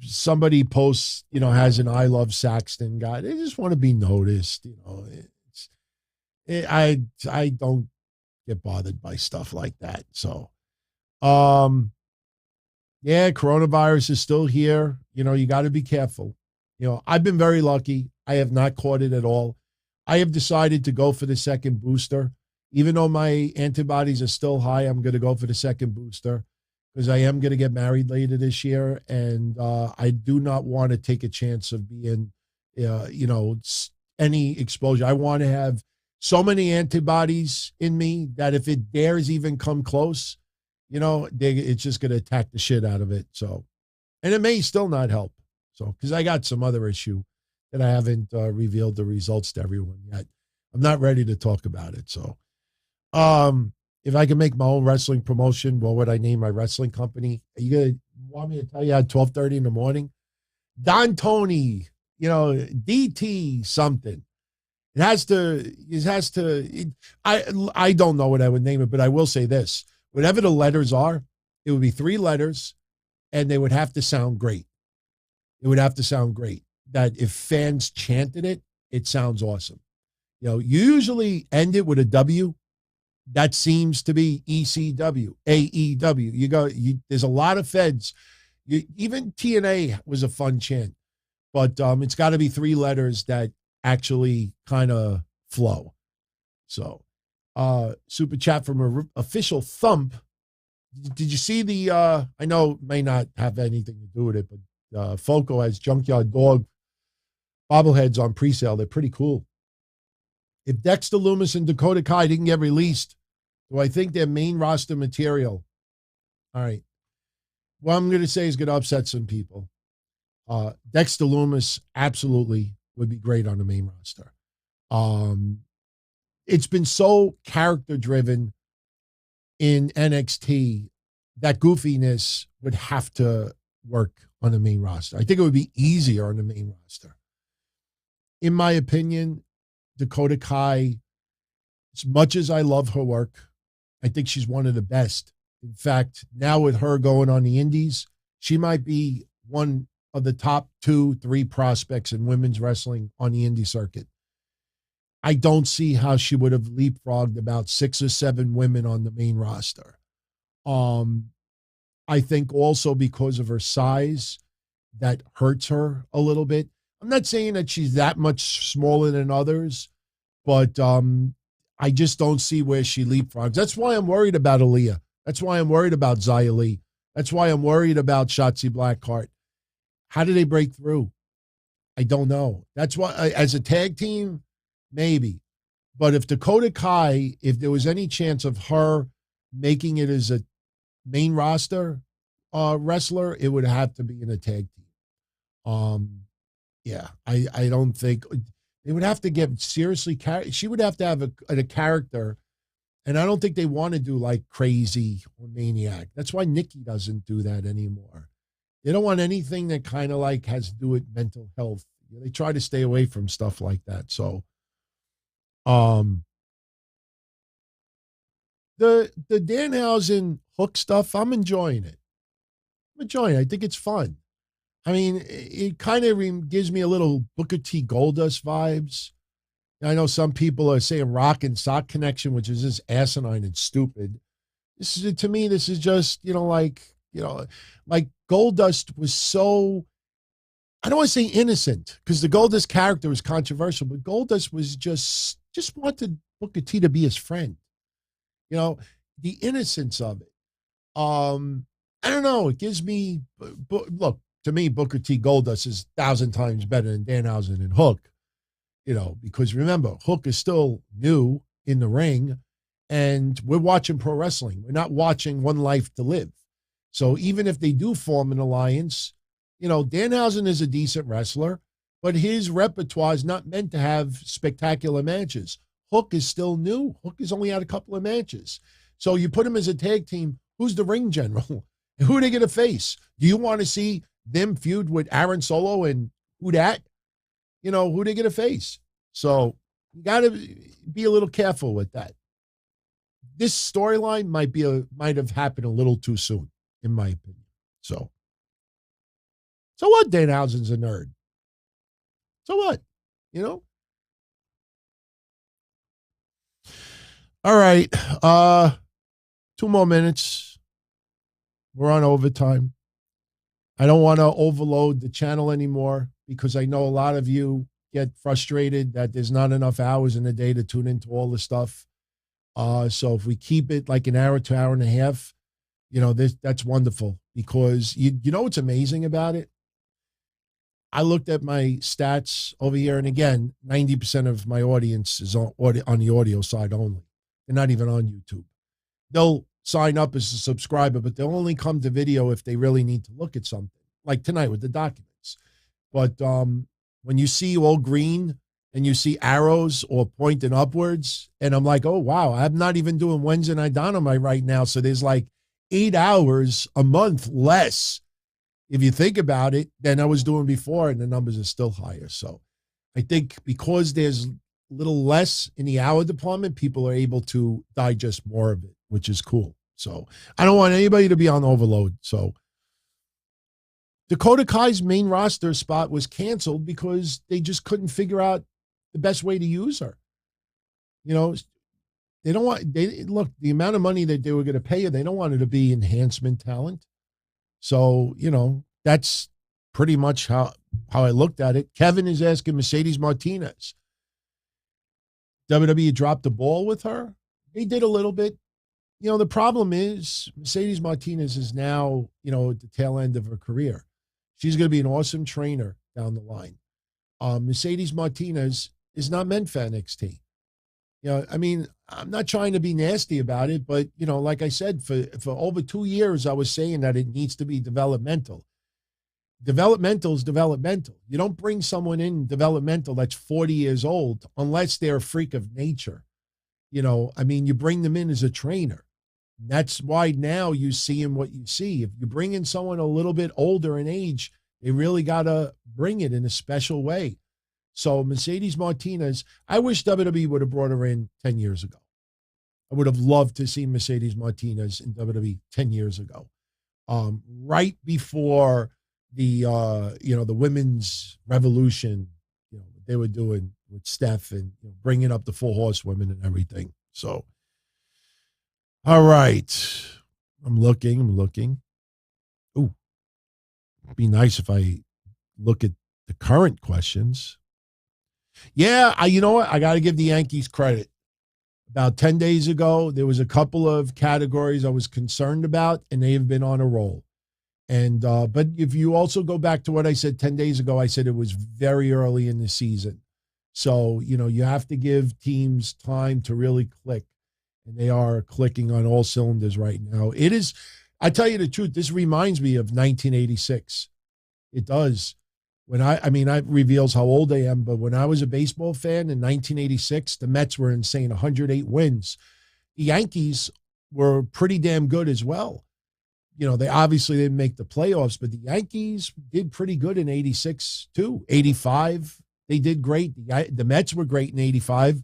somebody posts, has an I Love Saxton guy. They just want to be noticed. I don't get bothered by stuff like that. So, coronavirus is still here. You got to be careful. I've been very lucky. I have not caught it at all. I have decided to go for the second booster. Even though my antibodies are still high, I'm going to go for the second booster because I am going to get married later this year. And I do not want to take a chance of being, any exposure. I want to have so many antibodies in me that if it dares even come close, it's just going to attack the shit out of it. So, and it may still not help. So, because I got some other issue that I haven't revealed the results to everyone yet. I'm not ready to talk about it. So, if I can make my own wrestling promotion, what would I name my wrestling company? Are you going to want me to tell you at 12:30 in the morning? Don Tony, DT something. I don't know what I would name it, but I will say this. Whatever the letters are, it would be 3 letters, and they would have to sound great. It would have to sound great. That if fans chanted it, it sounds awesome. You usually end it with a W. That seems to be ECW, AEW. There's a lot of feds. Even TNA was a fun chant, but it's got to be 3 letters that actually kind of flow. So, super chat from an official Thump. Did you see the, I know it may not have anything to do with it, but Foco has Junkyard Dog bobbleheads on pre-sale. They're pretty cool. If Dexter Lumis and Dakota Kai didn't get released, do I think they're main roster material? All right. What I'm going to say is going to upset some people. Dexter Lumis absolutely would be great on the main roster. It's been so character-driven in NXT that goofiness would have to work on the main roster. I think it would be easier on the main roster. In my opinion, Dakota Kai, as much as I love her work, I think she's one of the best. In fact, now with her going on the indies, she might be one of the top 2-3 prospects in women's wrestling on the indie circuit. I don't see how she would have leapfrogged about 6 or 7 women on the main roster. I think also because of her size, that hurts her a little bit. I'm not saying that she's that much smaller than others, but I just don't see where she leapfrogs. That's why I'm worried about Aaliyah. That's why I'm worried about Xia Li. That's why I'm worried about Shotzi Blackheart. How do they break through? I don't know. That's why, as a tag team, maybe. But if Dakota Kai, if there was any chance of her making it as a main roster wrestler, it would have to be in a tag team. Yeah, I don't think They would have to get seriously, she would have to have a character, and I don't think they want to do like crazy or maniac. That's why Nikki doesn't do that anymore. They don't want anything that kind of like has to do with mental health. They try to stay away from stuff like that. So, the Danhausen Hook stuff, I'm enjoying it. I think it's fun. I mean, it kind of gives me a little Booker T Goldust vibes. I know some people are saying Rock and Sock Connection, which is just asinine and stupid. This is, to me, this is just, like Goldust was so, I don't want to say innocent, because the Goldust character was controversial, but Goldust was just wanted Booker T to be his friend. The innocence of it. I don't know. It gives me, look, to me, Booker T Goldust is 1,000 times better than Danhausen and Hook, because remember, Hook is still new in the ring, and we're watching pro wrestling. We're not watching One Life to Live. So even if they do form an alliance, Danhausen is a decent wrestler, but his repertoire is not meant to have spectacular matches. Hook is still new. Hook has only had a couple of matches. So you put him as a tag team, who's the ring general? Who are they going to face? Do you want to see them feud with Aaron Solo and who that? Who are they going to face? So you got to be a little careful with that. This storyline might have happened a little too soon, in my opinion. So what? Danhausen's a nerd. So what? All right. 2 more minutes. We're on overtime. I don't want to overload the channel anymore because I know a lot of you get frustrated that there's not enough hours in the day to tune into all the stuff. So if we keep it like an hour to hour and a half, that's wonderful, because you know what's amazing about it? I looked at my stats over here, and again, 90% of my audience is on the audio side only. They're not even on YouTube. They'll sign up as a subscriber, but they'll only come to video if they really need to look at something, like tonight with the documents. But when you see all green and you see arrows or pointing upwards, and I'm like, oh, wow, I'm not even doing Wednesday Night Dynamite right now. So there's like 8 hours a month less, if you think about it, than I was doing before, and the numbers are still higher. So I think because there's a little less in the hour department, people are able to digest more of it, which is cool. So I don't want anybody to be on overload. So Dakota Kai's main roster spot was canceled because they just couldn't figure out the best way to use her. They don't want, look, the amount of money that they were going to pay her, they don't want her to be enhancement talent. So, that's pretty much how I looked at it. Kevin is asking Mercedes Martinez. WWE dropped the ball with her. They did a little bit. The problem is Mercedes Martinez is now, at the tail end of her career. She's going to be an awesome trainer down the line. Mercedes Martinez is not meant for NXT. I'm not trying to be nasty about it, but, like I said, for over 2 years, I was saying that it needs to be developmental. Developmental is developmental. You don't bring someone in developmental that's 40 years old unless they're a freak of nature. You bring them in as a trainer. That's why now you see in what you see. If you bring in someone a little bit older in age, they really got to bring it in a special way. So Mercedes Martinez, I wish WWE would have brought her in 10 years ago. I would have loved to see Mercedes Martinez in WWE 10 years ago. Right before the women's revolution, what they were doing with Steph and bringing up the full horsewomen and everything. So, all right. I'm looking. Ooh, it'd be nice if I look at the current questions. Yeah, you know what? I got to give the Yankees credit. About 10 days ago, there was a couple of categories I was concerned about, and they have been on a roll. And but if you also go back to what I said 10 days ago, I said it was very early in the season. So, you have to give teams time to really click. And they are clicking on all cylinders right now. It is, I tell you the truth, this reminds me of 1986. It does. That reveals how old I am, but when I was a baseball fan in 1986, the Mets were insane, 108 wins. The Yankees were pretty damn good as well. They obviously didn't make the playoffs, but the Yankees did pretty good in 86 too. 85, they did great. The Mets were great in 85.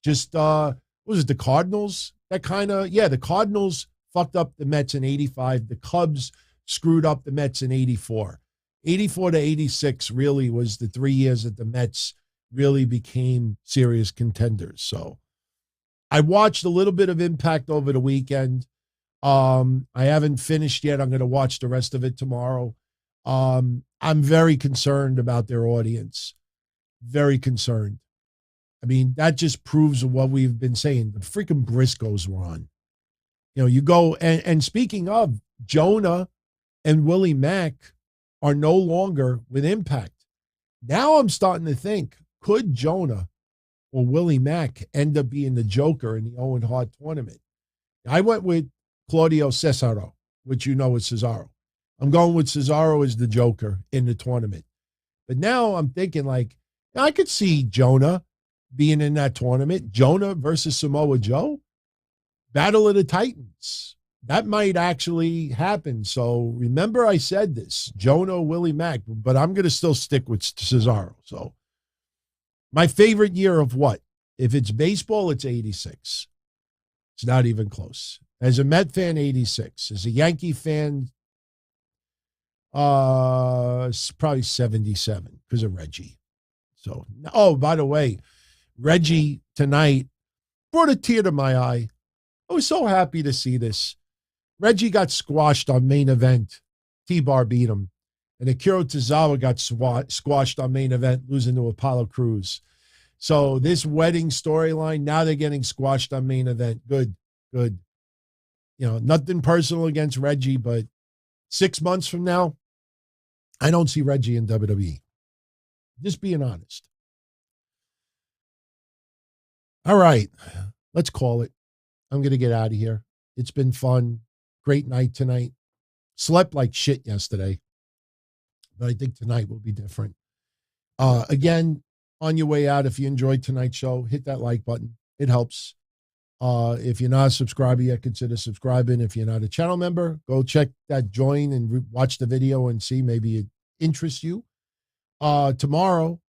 Just, what was it, the Cardinals? The Cardinals fucked up the Mets in 85. The Cubs screwed up the Mets in 84. 84 to 86 really was the 3 years that the Mets really became serious contenders. So I watched a little bit of Impact over the weekend. I haven't finished yet. I'm going to watch the rest of it tomorrow. I'm very concerned about their audience. Very concerned. That just proves what we've been saying. The freaking Briscoes were on. You go, and speaking of, Jonah and Willie Mack are no longer with Impact. Now I'm starting to think, could Jonah or Willie Mack end up being the Joker in the Owen Hart tournament? I went with Claudio Cesaro, which is Cesaro. I'm going with Cesaro as the Joker in the tournament. But now I'm thinking, I could see Jonah being in that tournament. Jonah versus Samoa Joe. Battle of the Titans. That might actually happen. So remember I said this, Jonah, Willie Mack, but I'm going to still stick with Cesaro. So my favorite year of what? If it's baseball, it's 86. It's not even close. As a Met fan, 86. As a Yankee fan, probably 77 because of Reggie. So, by the way, Reggie tonight brought a tear to my eye. I was so happy to see this. Reggie got squashed on main event. T-Bar beat him. And Akira Tozawa got squashed on main event, losing to Apollo Crews. So this wedding storyline, now they're getting squashed on main event. Good. Nothing personal against Reggie, but 6 months from now, I don't see Reggie in WWE. Just being honest. All right, let's call it. I'm going to get out of here. It's been fun. Great night tonight. Slept like shit yesterday, but I think tonight will be different. Again, on your way out, if you enjoyed tonight's show, hit that like button. It helps. If you're not a subscriber yet, consider subscribing. If you're not a channel member, go check that join and watch the video and see. Maybe it interests you. Tomorrow,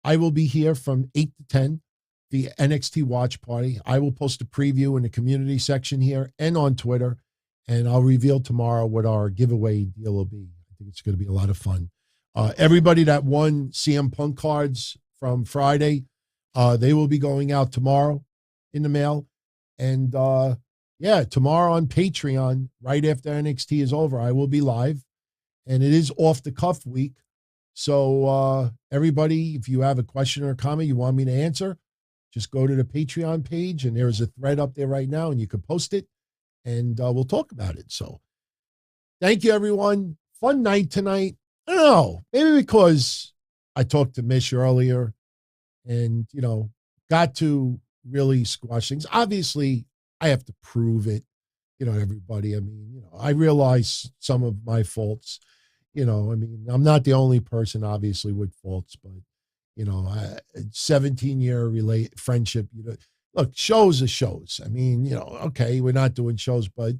I will be here from 8 to 10, the NXT Watch Party. I will post a preview in the community section here and on Twitter, and I'll reveal tomorrow what our giveaway deal will be. I think it's going to be a lot of fun. Everybody that won CM Punk cards from Friday, they will be going out tomorrow in the mail. And tomorrow on Patreon, right after NXT is over, I will be live. And it is off the cuff week. So everybody, if you have a question or a comment you want me to answer, just go to the Patreon page, and there's a thread up there right now, and you can post it, and we'll talk about it. So thank you, everyone. Fun night tonight. I don't know, maybe because I talked to Mish earlier and, got to really squash things. Obviously, I have to prove it, everybody. I realize some of my faults. I'm not the only person, obviously, with faults, but, 17-year friendship, look, shows are shows. Okay, we're not doing shows, but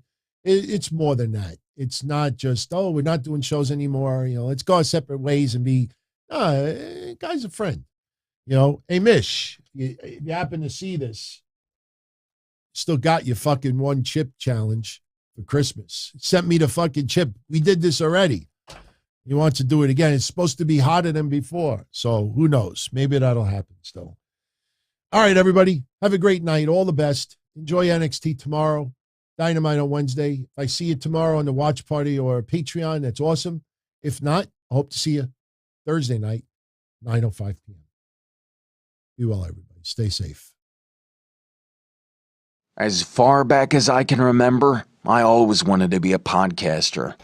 it's more than that. It's not just, we're not doing shows anymore. Let's go our separate ways and be, guy's a friend. Hey, Mish, if you happen to see this, still got your fucking one chip challenge for Christmas. Sent me the fucking chip. We did this already. He wants to do it again. It's supposed to be hotter than before. So who knows? Maybe that'll happen still. All right, everybody. Have a great night. All the best. Enjoy NXT tomorrow. Dynamite on Wednesday. If I see you tomorrow on the Watch Party or Patreon, that's awesome. If not, I hope to see you Thursday night, 9:05 p.m. Be well, everybody. Stay safe. As far back as I can remember, I always wanted to be a podcaster.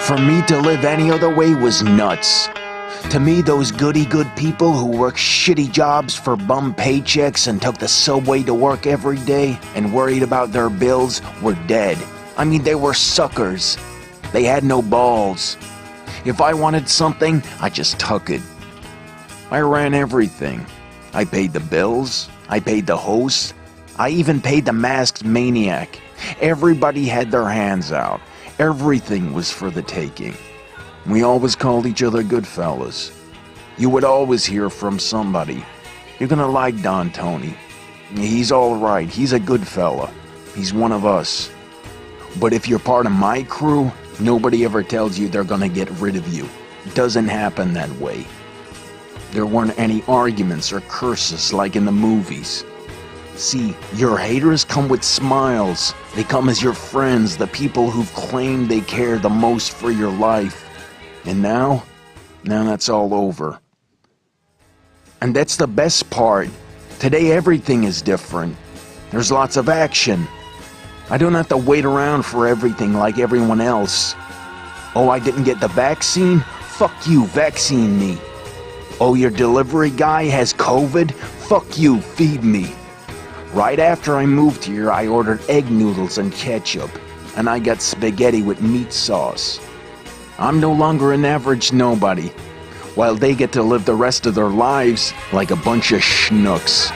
For me to live any other way was nuts. To me, those goody-good people who worked shitty jobs for bum paychecks and took the subway to work every day and worried about their bills were dead. They were suckers. They had no balls. If I wanted something, I just took it. I ran everything. I paid the bills. I paid the host. I even paid the masked maniac. Everybody had their hands out. Everything was for the taking. We always called each other good fellas. You would always hear from somebody. You're gonna like Don Tony. He's alright. He's a good fella. He's one of us. But if you're part of my crew, nobody ever tells you they're gonna get rid of you. It doesn't happen that way. There weren't any arguments or curses like in the movies. See, your haters come with smiles. They come as your friends, the people who've claimed they care the most for your life. And now that's all over. And that's the best part. Today everything is different. There's lots of action. I don't have to wait around for everything like everyone else. Oh, I didn't get the vaccine? Fuck you, vaccine me. Oh, your delivery guy has COVID? Fuck you, feed me. Right after I moved here, I ordered egg noodles and ketchup, and I got spaghetti with meat sauce. I'm no longer an average nobody, while they get to live the rest of their lives like a bunch of schnooks.